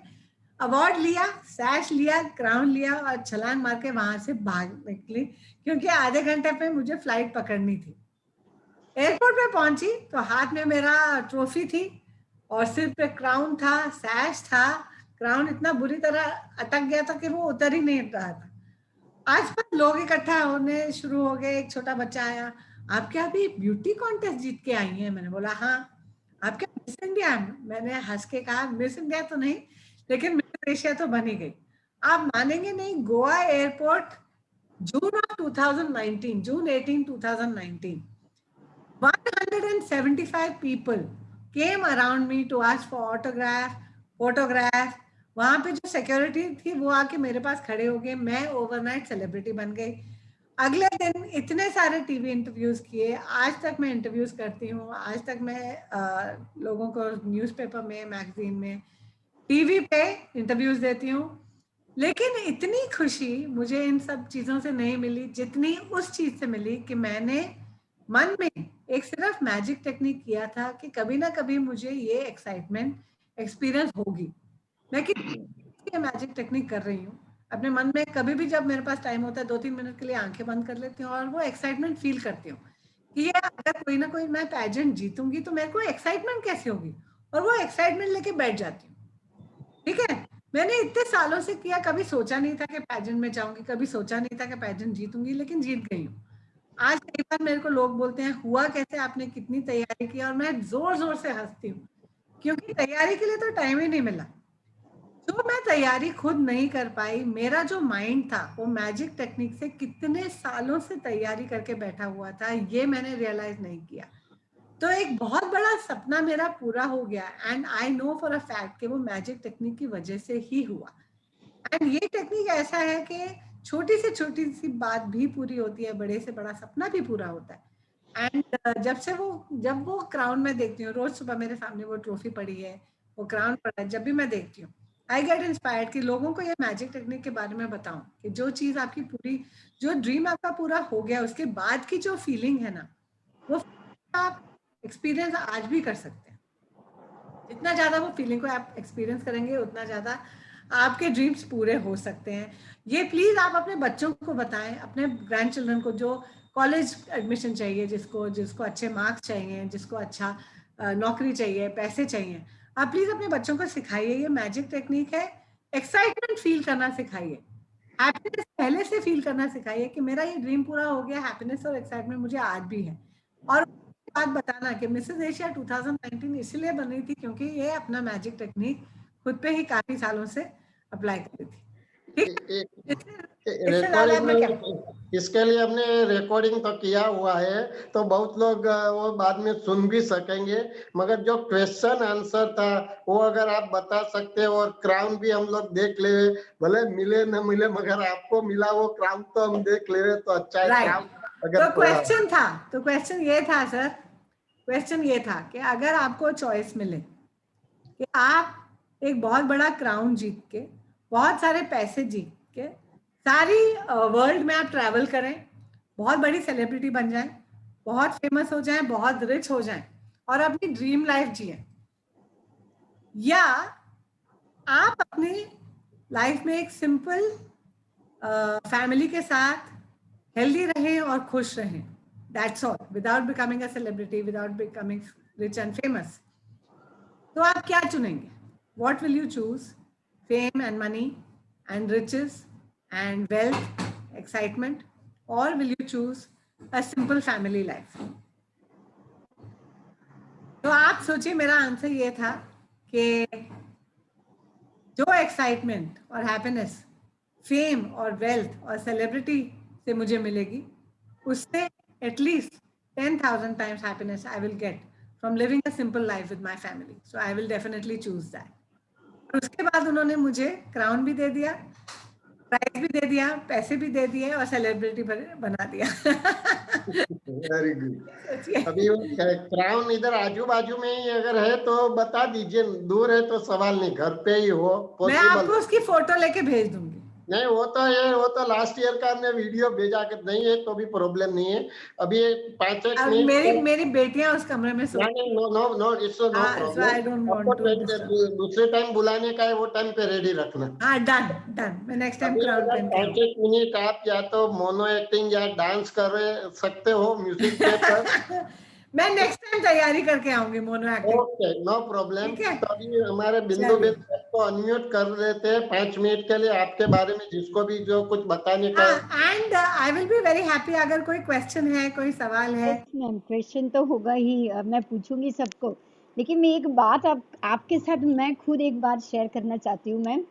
अवार्ड लिया, सैश लिया, क्राउन लिया और छलांग मार के वहां से भाग निकली, क्योंकि आधे घंटे पे मुझे फ्लाइट पकड़नी थी। एयरपोर्ट पे पहुंची तो हाथ में मेरा ट्रॉफी थी और सिर पे क्राउन था, सैश था। क्राउन इतना बुरी तरह अटक गया था कि वो उतर ही नहीं रहा था। आसपास लोग इकट्ठा होने शुरू हो गए। एक छोटा बच्चा आया, आप क्या अभी ब्यूटी कॉन्टेस्ट जीत के आई हैं? मैंने बोला हाँ। आप क्या मिस इंडिया? मैंने हंस के कहा मिस इंडिया तो नहीं, लेकिन मिस एशिया तो बनी गई। आप मानेंगे नहीं, Goa airport June of 2019, June 18 2019, 175 people came around me to ask for photograph. वहां पे जो सिक्योरिटी थी वो आके मेरे पास खड़े हो गए, मैं ओवरनाइट सेलिब्रिटी बन गई। अगले दिन इतने सारे टीवी इंटरव्यूज किए, आज तक मैं इंटरव्यूज करती हूँ, आज तक मैं लोगों को न्यूज़पेपर में, मैगजीन में, टीवी पे इंटरव्यूज देती हूँ। लेकिन इतनी खुशी मुझे इन सब चीजों से नहीं मिली जितनी उस चीज से मिली कि मैंने मन में एक सिर्फ मैजिक टेक्निक किया था कि कभी ना कभी मुझे ये एक्साइटमेंट एक्सपीरियंस होगी। मैं कि मैजिक टेक्निक कर रही हूँ अपने मन में, कभी भी जब मेरे पास टाइम होता है 2-3 मिनट के लिए आंखें बंद कर लेती हूँ और वो एक्साइटमेंट फील करती हूँ कि ये अगर कोई ना कोई मैं पैजेंट जीतूंगी तो मेरे को एक्साइटमेंट कैसे होगी, और वो एक्साइटमेंट लेके बैठ जाती हूँ। ठीक है, मैंने इतने सालों से किया, कभी सोचा नहीं था कि पैजेंट में जाऊंगी, कभी सोचा नहीं था कि पैजेंट जीतूंगी, लेकिन जीत गई हूँ। आज कई बार मेरे को लोग बोलते हैं हुआ कैसे, आपने कितनी तैयारी की, और मैं जोर जोर से हंसती हूँ क्योंकि तैयारी के लिए तो टाइम ही नहीं मिला। जो मैं तैयारी खुद नहीं कर पाई, मेरा जो माइंड था वो मैजिक टेक्निक से कितने सालों से तैयारी करके बैठा हुआ था, ये मैंने रियलाइज नहीं किया। तो एक बहुत बड़ा सपना मेरा पूरा हो गया, and I know for a fact कि वो मैजिक टेक्निक की वजह से ही हुआ। एंड ये टेक्निक ऐसा है कि छोटी से छोटी सी बात भी पूरी होती है, बड़े से बड़ा सपना भी पूरा होता है। एंड जब वो क्राउन में देखती हूँ, रोज सुबह मेरे सामने वो ट्रॉफी पड़ी है, वो क्राउन पड़ा है, जब भी मैं देखती हूँ आई गेट इंस्पायर्ड कि लोगों को ये मैजिक टेक्निक के बारे में बताऊं कि जो चीज आपकी पूरी, जो ड्रीम आपका पूरा हो गया उसके बाद की जो फीलिंग है ना, वो आप एक्सपीरियंस आज भी कर सकते हैं। जितना ज्यादा वो फीलिंग को आप एक्सपीरियंस करेंगे उतना ज्यादा आपके ड्रीम्स पूरे हो सकते हैं। ये प्लीज आप अपने बच्चों को बताएं, अपने ग्रैंड चिल्ड्रन को, जो कॉलेज एडमिशन चाहिए, जिसको अच्छे मार्क्स चाहिए, जिसको अच्छा नौकरी चाहिए, पैसे चाहिए, आप प्लीज अपने बच्चों को सिखाइए ये मैजिक टेक्निक है। एक्साइटमेंट फील करना सिखाइए, हैप्पीनेस पहले से फील करना सिखाइए कि मेरा ये ड्रीम पूरा हो गया, हैप्पीनेस और एक्साइटमेंट मुझे आज भी है। और बात बताना कि मिसेस एशिया 2019 इसलिए बन रही थी क्योंकि ये अपना मैजिक टेक्निक खुद पे ही काफी सालों से अप्लाई कर रही थी। रिकॉर्डिंग में इसके लिए हमने रिकॉर्डिंग तो किया हुआ है, तो बहुत लोग वो बाद में सुन भी सकेंगे, मगर जो क्वेश्चन आंसर था वो अगर आप बता सकते, और क्राउन भी हम लोग देख ले, भले मिले न मिले मगर आपको मिला वो क्राउन तो हम देख ले तो अच्छा है। राइट, तो क्वेश्चन ये था सर, क्वेश्चन ये था कि अगर आपको चॉइस मिले कि आप एक बहुत बड़ा क्राउन जीत के, बहुत सारे पैसे जीत के, सारी वर्ल्ड में आप ट्रैवल करें, बहुत बड़ी सेलिब्रिटी बन जाएं, बहुत फेमस हो जाएं, बहुत रिच हो जाएं और अपनी ड्रीम लाइफ जिए, या आप अपनी लाइफ में एक सिंपल फैमिली के साथ हेल्दी रहें और खुश रहें, that's all, without becoming a celebrity, without becoming rich and famous. तो आप क्या चुनेंगे? What will you choose? Fame and money and riches and wealth, excitement, or will you choose a simple family life? तो आप सोचिए, मेरा answer ये था कि जो एक्साइटमेंट और हैप्पीनेस फेम और वेल्थ और सेलिब्रिटी से मुझे मिलेगी, उससे at least 10,000 times happiness I will get from living a simple life with my family. So I will definitely choose that. उसके बाद उन्होंने मुझे क्राउन भी दे दिया, प्राइज भी दे दिया, पैसे भी दे दिए और सेलिब्रिटी बना दिया। Very good. अभी क्राउन इधर आजू बाजू में ही अगर है तो बता दीजिए, दूर है तो सवाल नहीं, घर पे ही हो मैं आपको उसकी फोटो लेके भेज दूंगी। नहीं, वो तो लास्ट ईयर का हमने वीडियो भेजा के नहीं है तो भी प्रॉब्लम नहीं है। अभी 5-1 मिनट मेरी बेटियां उस कमरे में सो नहीं, नो इट्स नो प्रॉब्लम। आपको दूसरे टाइम बुलाने का है, वो टाइम पे रेडी रखना। हाँ, डन। मैं नेक्स्ट टाइम क्राउन पहन के 5-1 मिनट आप या तो मोनो एक्टिंग या डांस कर सकते हो म्यूजिक पे पर मैं नेक्स्ट टाइम तैयारी करके आऊंगी mono acting. Okay, no problem. तो अभी हमारे बिंदु बेन को अनम्यूट कर देते हैं 5 मिनट के लिए, आपके बारे में जिसको भी जो कुछ बताने का। And I will be very happy, अगर कोई क्वेश्चन है, कोई सवाल है। यस मैम, क्वेश्चन तो होगा ही, मैं पूछूंगी सबको, लेकिन मैं एक बात आपके साथ मैं खुद एक बात शेयर करना चाहती हूँ मैम।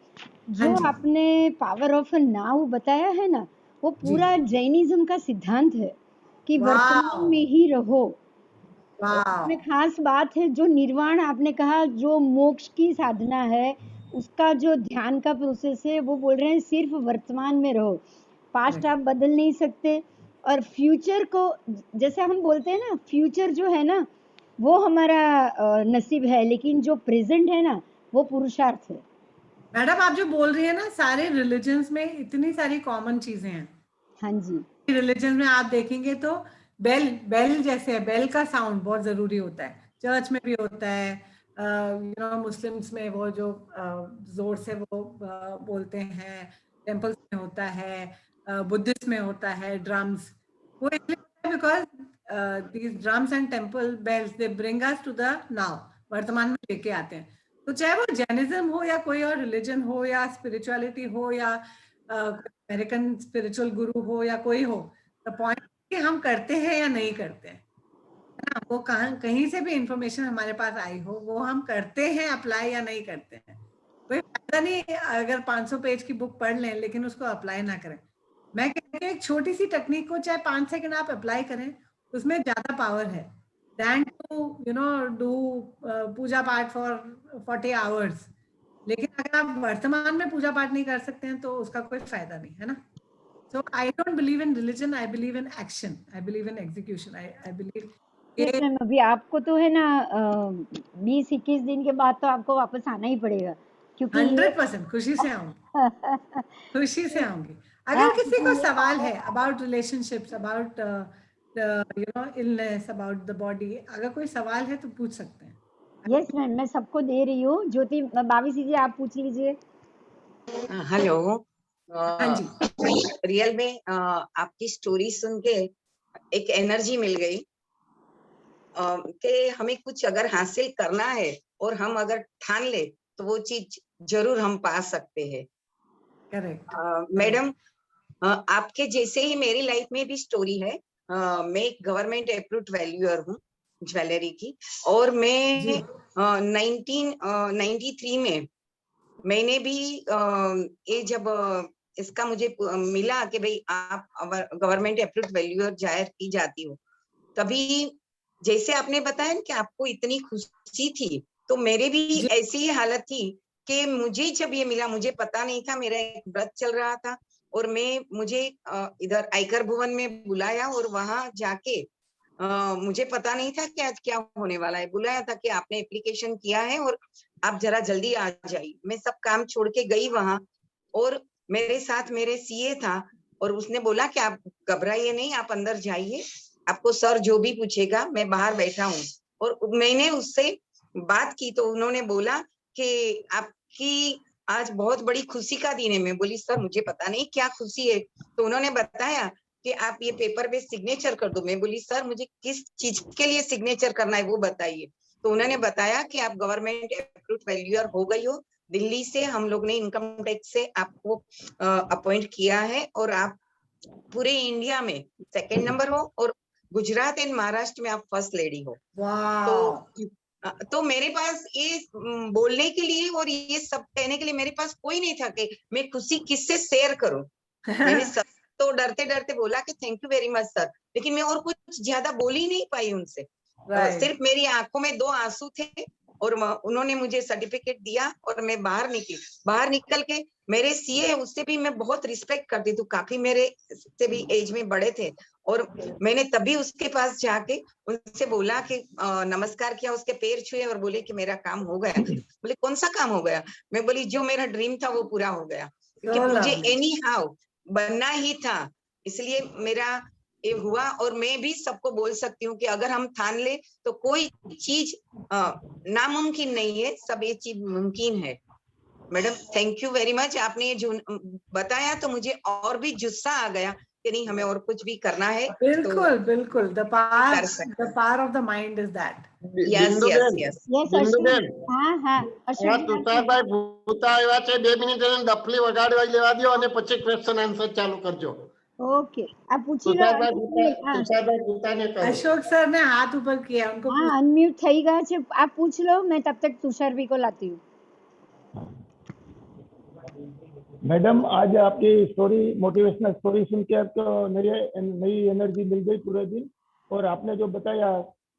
जो आपने पावर ऑफ नाउ बताया है ना, वो पूरा जैनिज्म का सिद्धांत है कि वर्तमान में ही रहो। वाह, उसमें खास बात है जो निर्वाण आपने कहा, जो मोक्ष की साधना है, उसका जो ध्यान का प्रोसेस है, वो बोल रहे हैं सिर्फ वर्तमान में रहो, पास्ट आप बदल नहीं सकते, और फ्यूचर को, जैसे हम बोलते हैं ना, फ्यूचर जो है ना वो हमारा नसीब है, लेकिन जो प्रेजेंट है ना वो पुरुषार्थ है। मैडम आप जो बोल रही है ना, सारे रिलीजन्स में इतनी सारी कॉमन चीजें हैं। हाँ जी, रिलीजन में आप देखेंगे तो बेल बेल जैसे है, बेल का साउंड बहुत जरूरी होता है, चर्च में भी होता है, यू नो मुस्लिम्स में वो जो जोर से वो बोलते हैं, टेम्पल्स में होता है, बुद्धिस्ट में होता है ड्रम्स। वो इसलिए होता है because these drums and temple bells they bring us to the now, वर्तमान में लेके आते हैं। तो चाहे वो जैनिज्म हो या कोई और रिलीजन हो या स्पिरिचुअलिटी हो या अमेरिकन स्पिरिचुअल गुरु हो या कोई हो, द पॉइंट कि हम करते हैं या नहीं करते हैं, है ना। वो कहीं से भी इंफॉर्मेशन हमारे पास आई हो, वो हम करते हैं अप्लाई या नहीं करते हैं। कोई फायदा नहीं अगर 500 पेज की बुक पढ़ लें लेकिन उसको अप्लाई ना करें। मैं कहती हूँ एक छोटी सी टेक्निक को चाहे 5 सेकंड आप अप्लाई करें, उसमें ज्यादा पावर है than to you know do puja path for 40 hours. लेकिन अगर आप वर्तमान में पूजा पाठ नहीं कर सकते हैं तो उसका कोई फायदा नहीं है ना। So I don't believe in religion. I believe in action. I believe in execution. I believe yes ये मैम, अभी आपको तो है ना 20-21 दिन के बाद तो आपको वापस आना ही पड़ेगा, क्योंकि ये 100% खुशी से आऊंगी, खुशी से आऊंगी। हाँ, अगर किसी को ये सवाल है about relationships, about you know illness, about the body, अगर कोई सवाल है तो पूछ सकते हैं। यस मैम, मैं सबको दे रही हूँ। ज्योति बाविसी जी आप पूछ लीजिए। हेलो। हाँ जी, रियल में आपकी स्टोरी सुन के एक एनर्जी मिल गई कि हमें कुछ अगर हासिल करना है और हम अगर ठान ले तो वो चीज जरूर हम पा सकते हैं। करेक्ट मैडम, आपके जैसे ही मेरी लाइफ में भी स्टोरी है। मैं एक गवर्नमेंट अप्रूव्ड वैल्यूअर हूँ ज्वेलरी की, और मैं 1993 में मैंने भी ये जब इसका मुझे मिला कि भाई आप गवर्नमेंट अप्रूव्ड वैल्यूअर जाहिर की जाती हो, तभी जैसे आपने बताया कि आपको इतनी खुशी थी, तो मेरे भी ऐसी ही हालत थी कि मुझे जब ये मिला, मुझे पता नहीं था, मेरा एक व्रत चल रहा था और मुझे इधर आयकर भवन में बुलाया और वहां जाके मुझे पता नहीं था कि आज क्या होने वाला है। बुलाया था कि आपने एप्लीकेशन किया है और आप जरा जल्दी आ जाइए। मैं सब काम छोड़ के गई वहां, और मेरे साथ मेरे सीए था और उसने बोला कि आप घबराइए नहीं, आप अंदर जाइए, आपको सर जो भी पूछेगा, मैं बाहर बैठा हूँ। और मैंने उससे बात की तो उन्होंने बोला कि आपकी आज बहुत बड़ी खुशी का दिन है। मैं बोली सर मुझे पता नहीं क्या खुशी है। तो उन्होंने बताया कि आप ये पेपर पे सिग्नेचर कर दो। मैं बोली सर मुझे किस चीज के लिए सिग्नेचर करना है वो बताइए। तो उन्होंने बताया कि आप गवर्नमेंट अप्रूव्ड वैल्यूअर हो गई हो, दिल्ली से हम लोग ने इनकम टैक्स से आपको अपॉइंट किया है और आप पूरे इंडिया में सेकंड नंबर हो और गुजरात एंड महाराष्ट्र में आप फर्स्ट लेडी हो। तो मेरे पास ये बोलने के लिए और ये सब कहने के लिए मेरे पास कोई नहीं था कि मैं खुशी किससे शेयर करूं। मैंने सब तो डरते डरते बोला कि thank you very much sir, लेकिन मैं और कुछ ज्यादा बोल ही नहीं पाई उनसे। सिर्फ मेरी आंखों में 2 आंसू थे और उन्होंने मुझे सर्टिफिकेट दिया और मैं बाहर निकली। बाहर निकल के मेरे सीए है उससे भी मैं बहुत रिस्पेक्ट करती थी, काफी मेरे से भी एज में बड़े थे, और मैंने तभी उसके पास जाके उनसे बोला कि नमस्कार किया, उसके पैर छुए और बोले कि मेरा काम हो गया। बोले कौन सा काम हो गया? मैं बोली जो मेरा ड्रीम था वो पूरा हो गया, क्योंकि मुझे एनी हाउ बनना ही था, इसलिए मेरा ये हुआ। और मैं भी सबको बोल सकती हूँ कि अगर हम ठान ले तो कोई चीज नामुमकिन नहीं है, सब ये चीज मुमकिन है। Madam thank you very much, आपने ये जो बताया तो मुझे और भी जुस्सा आ गया कि नहीं हमें और कुछ भी करना है। बिल्कुल बिल्कुल, the power of the mind is that. Yes yes yes Binduben हाँ हाँ આ તુષારભાઈ ભૂતા આવ્યા છે, 2 મિનિટ એને ડફલી વગાડવા લેવા દ્યો અને પછી ક્વેશ્ચન આન્સર ચાલુ કરજો। ओके, आप पूछी लो। તુષારભાઈ ભૂતાને કહો। अशोक सर ने हाथ ऊपर किया, उनको हाँ अनम्यूट થઈ ગયા છે, आप पूछ लो, मैं तब तक तुषार भी को लाती हूँ। मैडम आज आपकी स्टोरी, मोटिवेशनल स्टोरी सुन के आपको नई एनर्जी मिल गई पूरे दिन। और आपने जो बताया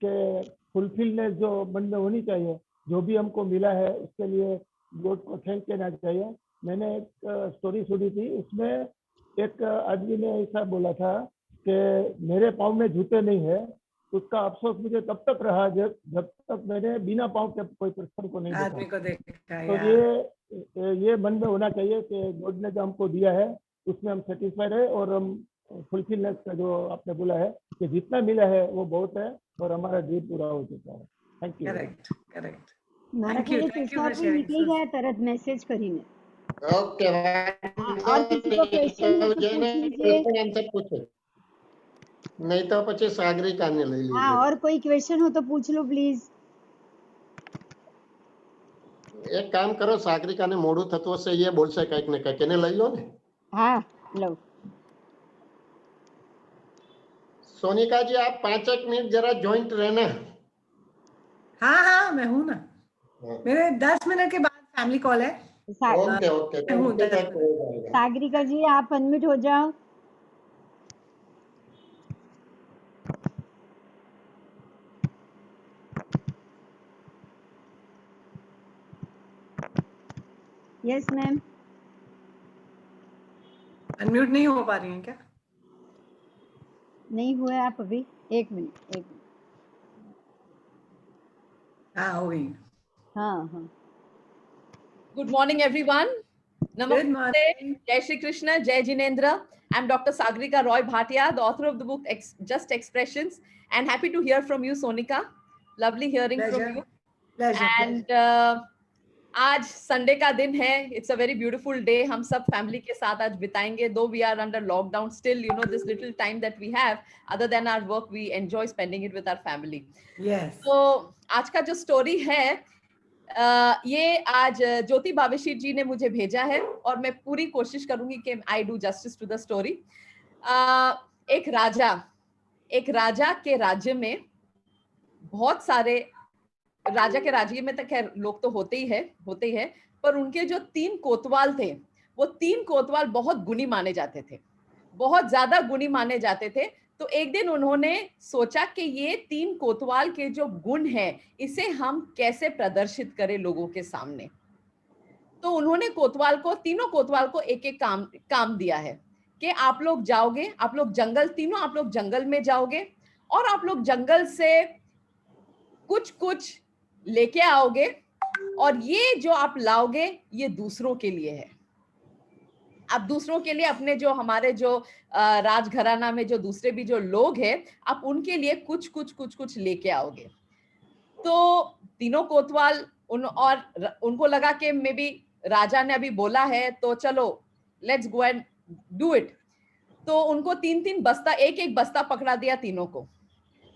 कि फुलफिलनेस जो मन में होनी चाहिए, जो भी हमको मिला है उसके लिए गॉड को थैंक कहना चाहिए। मैंने एक स्टोरी सुनी थी, उसमें एक आदमी ने ऐसा बोला था कि मेरे पाँव में जूते नहीं है। उसका अफसोस मुझे तब तक रहा जब तक मैंने बिना पाँव के कोई पर्सन को नहीं आदमी देखा। को देखा तो यार। ये मन में होना चाहिए कि गॉड ने जो हमको दिया है उसमें हम सेटिस्फाइड है, और हम फुलफिलनेस का जो आपने बोला है कि जितना मिला है वो बहुत है और हमारा ड्रीम पूरा हो चुका है। Thank you. Correct correct. મારા Thank you ખ્યાલે for Tusharbhai sharing, નીકળી Sus. ગયા તરત મેસેજ કરીને। ओके, और किसी को क्वेश्चन है तो पूछ लीजिए। आंसर पूछो, नहीं तो પછી સાગરિકાને લઈ हाँ, લીजिए। और कोई क्वेश्चन हो तो पूछ लो प्लीज। એક કામ કરો, સાગરિકાને મોડું થતું હશે, એ બોલશે કંઈક ને કંઈક, એને લઈ લો ને। हाँ लो। सोनिका जी, आप 5 मिनट जरा ज्वाइंट रहना। हाँ हाँ मैं हूँ ना। हाँ। मेरे 10 मिनट के बाद फैमिली कॉल है। ओके ओके, मैं हूँ 10 तक हो मिनट। जाएगा। सागरिका जी आप अनम्यूट हो जाओ। Yes ma'am. अनम्यूट नहीं हो पा रही हैं क्या? नहीं हुआ आप अभी। एक मिनट। हाँ हो गई। हाँ हाँ। Good morning, everyone. Good Namaste. morning. Jai Shri Krishna. Jai Jinendra. I'm Dr. Sagrika Roy Bhatia, the author of the book Just Expressions, and happy to hear from you, Sonika. Lovely hearing from Pleasure. you. Pleasure. And आज Sunday का दिन है. It's a very beautiful day. हम सब family के साथ आज बिताएंगे. Though we are under lockdown, still, you know, this little time that we have, other than our work, we enjoy spending it with our family. Yes. तो आज का जो स्टोरी है, ये आज ज्योति भावेशी जी ने मुझे भेजा है और मैं पूरी कोशिश करूंगी कि I do justice to the story. एक राजा के राज्य में बहुत सारे, राजा के राज्य में तो खैर लोग तो होते ही है, पर उनके जो 3 कोतवाल थे, वो 3 कोतवाल बहुत गुणी माने जाते थे, बहुत ज्यादा गुणी माने जाते थे। तो एक दिन उन्होंने सोचा कि ये 3 कोतवाल के जो गुण है, इसे हम कैसे प्रदर्शित करें लोगों के सामने। तो उन्होंने तीनों कोतवाल को एक-एक काम दिया है कि आप लोग जाओगे, आप लोग जंगल में जाओगे और आप लोग जंगल से कुछ लेके आओगे और ये जो आप लाओगे ये दूसरों के लिए है। आप दूसरों के लिए, अपने जो हमारे जो राजघराना में जो दूसरे भी जो लोग हैं, आप उनके लिए कुछ लेके आओगे। तो तीनों कोतवाल उनको लगा कि मे बी राजा ने अभी बोला है तो चलो let's go and do it. तो उनको 3-3 बस्ता, एक बस्ता पकड़ा दिया तीनों को।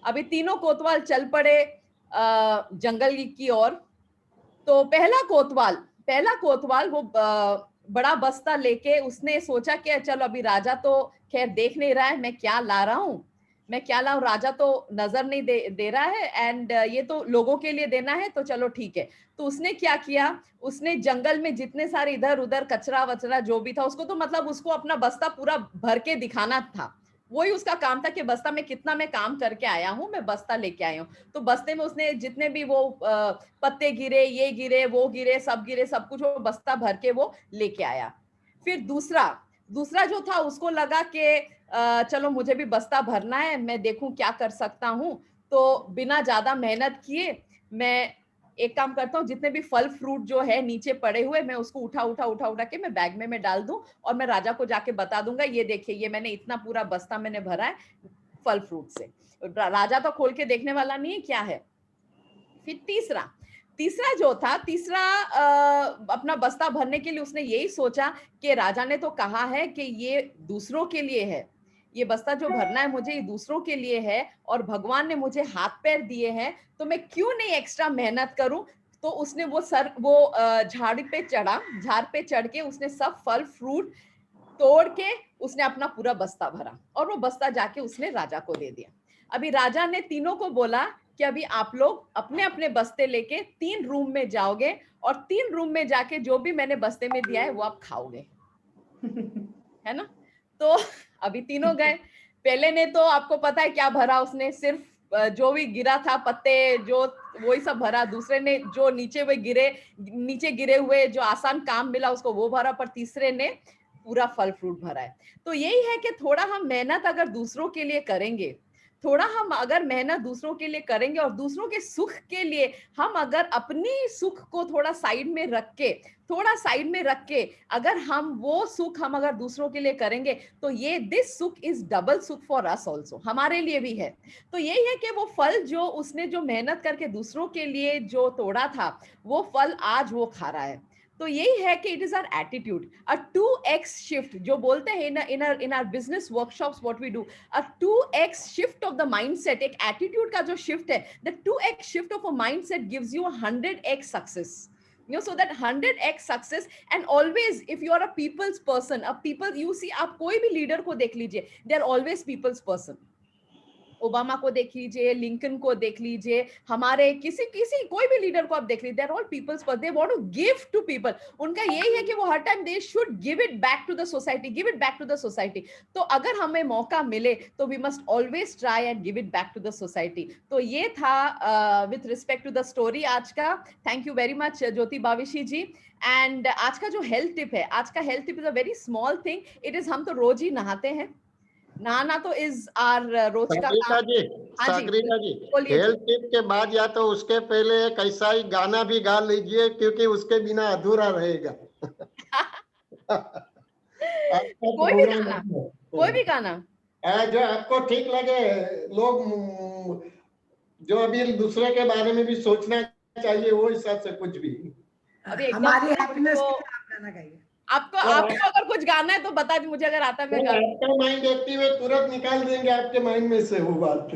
अभी तीनों कोतवाल चल पड़े जंगल की ओर। तो पहला कोतवाल वो बड़ा बस्ता लेके उसने सोचा कि चलो अभी राजा तो खैर देख नहीं रहा है मैं क्या ला रहा हूँ, राजा तो नजर नहीं दे रहा है एंड ये तो लोगों के लिए देना है तो चलो ठीक है। तो उसने क्या किया, उसने जंगल में जितने सारे इधर उधर कचरा वचरा जो भी था, उसको तो मतलब उसको अपना बस्ता पूरा भर के दिखाना था। वही उसका काम था कि बस्ता में कितना मैं काम करके आया हूँ, मैं बस्ता लेके आया हूँ। तो बस्ते में उसने जितने भी वो पत्ते गिरे, ये गिरे, वो गिरे, सब कुछ वो बस्ता भर के वो लेके आया। फिर दूसरा जो था उसको लगा कि चलो मुझे भी बस्ता भरना है, मैं देखूं क्या कर सकता हूं। तो बिना ज्यादा मेहनत किए मैं एक काम करता हूँ, जितने भी फल फ्रूट जो है नीचे पड़े हुए, मैं उसको उठा के मैं बैग में मैं डाल दूं और मैं राजा को जाके बता दूंगा, ये देखिए ये मैंने इतना पूरा बस्ता मैंने भरा है फल फ्रूट से। राजा तो खोल के देखने वाला नहीं है क्या है। फिर तीसरा अपना बस्ता भरने के लिए उसने यही सोचा कि राजा ने तो कहा है कि ये दूसरों के लिए है, ये बस्ता जो भरना है मुझे, ये दूसरों के लिए है और भगवान ने मुझे हाथ पैर दिए हैं, तो मैं क्यों नहीं एक्स्ट्रा मेहनत करूं। तो उसने वो झाड़ पे चढ़ के उसने सब फल फ्रूट तोड़ के उसने अपना पूरा बस्ता भरा और वो बस्ता जाके उसने राजा को दे दिया। अभी राजा ने तीनों को बोला कि अभी आप लोग अपने अपने बस्ते लेके 3 रूम में जाओगे और 3 रूम में जाके जो भी मैंने बस्ते में दिया है वो आप खाओगे, है ना। तो अभी तीनों गए। पहले ने तो आपको पता है क्या भरा, उसने सिर्फ जो भी गिरा था पत्ते जो वही सब भरा, दूसरे ने जो नीचे गिरे हुए जो आसान काम मिला उसको वो भरा, पर तीसरे ने पूरा फल फ्रूट भरा है। तो यही है कि थोड़ा हम मेहनत अगर दूसरों के लिए करेंगे, थोड़ा हम अगर मेहनत दूसरों के लिए करेंगे और दूसरों के सुख के लिए हम अगर अपनी सुख को थोड़ा साइड में रख के अगर हम वो सुख हम अगर दूसरों के लिए करेंगे तो ये दिस सुख इज डबल सुख फॉर अस ऑल्सो, हमारे लिए भी है। तो यही है कि वो फल जो उसने जो मेहनत करके दूसरों के लिए जो तोड़ा था वो फल आज वो खा रहा है। तो यही है कि it is our attitude, a 2x shift जो बोलते हैं in our business workshops what we do, a 2x shift of the mindset, एक attitude का जो shift है, the 2x shift of a mindset gives you a 100x success. You know, so that 100x success, and always if you are a people's person, you see, आप कोई भी leader को देख लीजिए, they are always people's person. Obama को देख लीजिए, Lincoln को देख लीजिए, हमारे किसी कोई भी लीडर को आप देख लीजिए, they are all people's first, they want to give to people. उनका यही है कि वो हर time they should give it back to the society. तो अगर हमें मौका मिले तो we must always try and give it back to the society. तो ये था with respect to the story आज का। Thank you very much Jyoti Bavishi ji. And आज का जो हेल्थ टिप है, आज का health tip is a very small thing, it is हम तो रोज ही नहाते हैं, नहाना तो इज आर रोज का काम। सागरिका जी, बोलिए जी। हेल्थ टिप के बाद या तो उसके पहले एक ऐसा ही गाना भी गा लीजिए क्योंकि उसके बिना अधूरा रहेगा। आपका कोई भी प्रोग्राम गाना, कोई भी गाना जो आपको ठीक लगे। लोग जो अभी दूसरे के बारे में भी सोचना चाहिए वो हिसाब से कुछ भी। अभी एकदम हमारी मुझको- हैप्पीनेस के लिए आप गाना गाइए। आपको अगर कुछ गाना है तो बता दीजिए मुझे, अगर आता है मैं गा। आपका माइंड एक्टिव है, तुरंत निकाल देंगे आपके माइंड में से वो बात।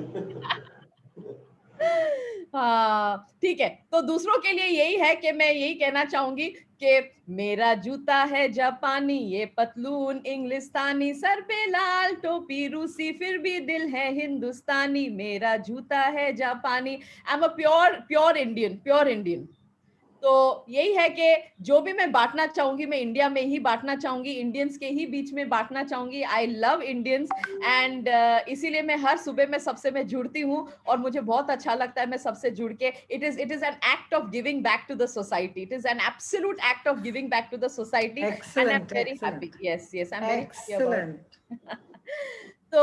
हाँ ठीक है, तो दूसरों के लिए यही है कि मैं यही कहना चाहूंगी कि मेरा जूता है जापानी, ये पतलून इंग्लिस्तानी, सर पे लाल टोपी रूसी, फिर भी दिल है हिंदुस्तानी, मेरा जूता है जापानी। I am a pure Indian. तो यही है कि जो भी मैं बांटना चाहूंगी मैं इंडिया में ही बांटना चाहूंगी, इंडियंस के ही बीच में बांटना चाहूंगी। आई लव इंडियंस एंड इसीलिए मैं हर सुबह में सबसे मैं जुड़ती हूँ और मुझे बहुत अच्छा लगता है मैं सबसे जुड़ के। It is an act of giving back to the society, it is an absolute act of giving back to the society and I am very happy. Yes I am very happy about. तो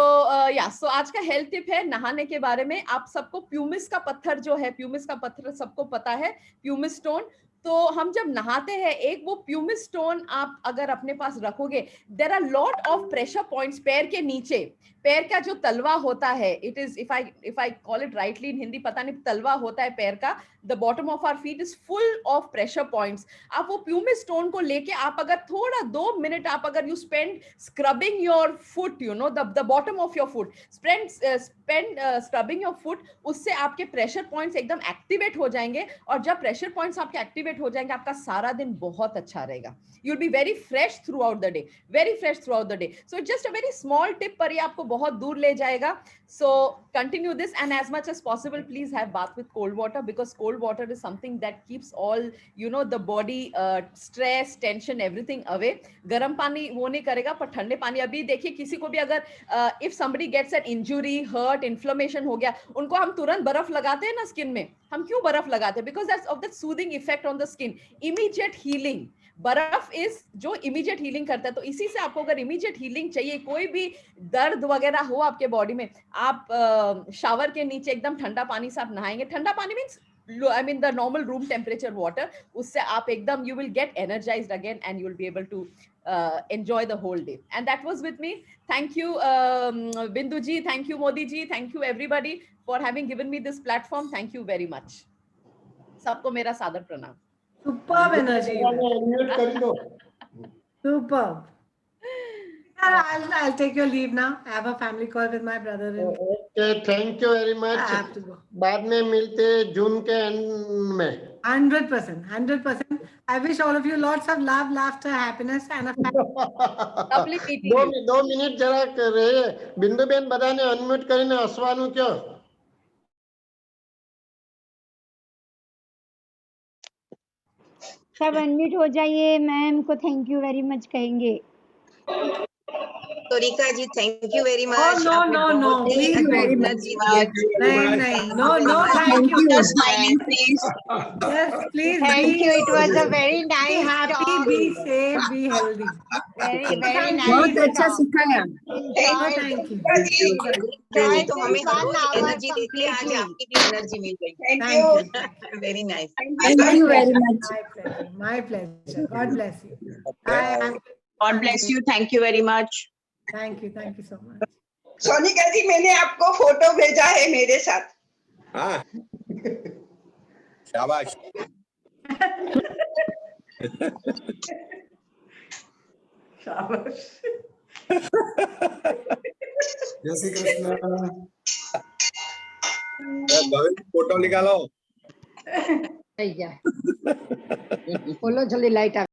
so आज का health tip है नहाने के बारे में। आप सबको प्यूमिस का पत्थर जो है, प्यूमिस का पत्थर सबको पता है, प्यूमिस स्टोन। तो हम जब नहाते हैं एक वो प्यूमिस स्टोन आप अगर अपने पास रखोगे, there are lot of pressure points पैर के नीचे, पैर का जो तलवा होता है, it is if I call it rightly in Hindi, पता नहीं, तलवा होता है पैर का, the bottom of our feet is full of pressure points. आप वो प्यूमिस स्टोन को लेके आप अगर थोड़ा 2 मिनट आप अगर you spend scrubbing your foot, you know the bottom of your foot, spend scrubbing your foot, उससे आपके प्रेशर पॉइंट्स एकदम एक्टिवेट हो जाएंगे। और जब प्रेशर पॉइंट्स आपके एक्टिवेट हो जाएंगे आपका सारा दिन बहुत अच्छा रहेगा। You will be very fresh through out the day, very fresh through out the day. So it's just a very small tip पर ये आपको बहुत दूर ले जाएगा। So continue this, and as much as possible please have bath with cold water, because cold water is something that keeps all, you know, the body stress, tension, everything away. गर्म पानी वो नहीं करेगा, पर ठंडे पानी, अभी देखिए किसी को भी अगर if somebody gets an injury, hurt, inflammation हो गया, उनको हम तुरंत बर्फ लगाते हैं ना स्किन में। हम क्यों बर्फ लगाते हैं? Because that's of that soothing effect on the skin, immediate healing. बर्फ इज जो इमीडिएट हीलिंग करता है। तो इसी से आपको अगर इमीडिएट हीलिंग चाहिए, कोई भी दर्द वगैरह हो आपके बॉडी में, आप शावर के नीचे एकदम ठंडा पानी से आप नहाएंगे। ठंडा पानी means I mean the normal room temperature water, उससे आप एकदम you will get energized again and you will be able to enjoy the whole day. And that was with me. Thank you Bindu ji, thank you Modi ji, thank you everybody for having given me this platform. Thank you very much. सबको मेरा सादर प्रणाम। Superb energy. Unmute कर दो। Superb. I'll take your leave now. I have a family call with my brother. Okay, thank you very much. I have to go. बाद में मिलते हैं जून के एंड में। 100%. I wish all of you lots of love, laughter, happiness, and a Lovely meeting you. 2 minute જરા રહે બિંદુબેન બધાને unmute કરીને હસવાનું કયો। सब अनम्यूट हो जाइए, मैम को थैंक यू वेरी मच कहेंगे। Sonika ji, thank you very Oh, much. no, no, no, please अच्छा don't. एनर्जी दिया। नहीं नहीं, no no, thank you. Just smiling please. Yes, please Thank you. be It was a very be nice happy, talk. be safe, be healthy. Very Thank nice बहुत अच्छा talk. सिखाया। No, Enjoyed, thank you. जी तो हमें enjoyed हर this 1 रोज hour energy देती है, आज completely. आपकी भी एनर्जी मिल गई। Thank you. Very nice. Thank you very much. My pleasure. My pleasure. God bless you. Bye. God bless you. Thank you very much. Thank you. Thank you so much. Sonika ji, मैंने आपको photo भेजा है मेरे साथ। हाँ शाबाश। जय श्री कृष्ण। फोटो निकालो। बोलो जल्दी लाइट आ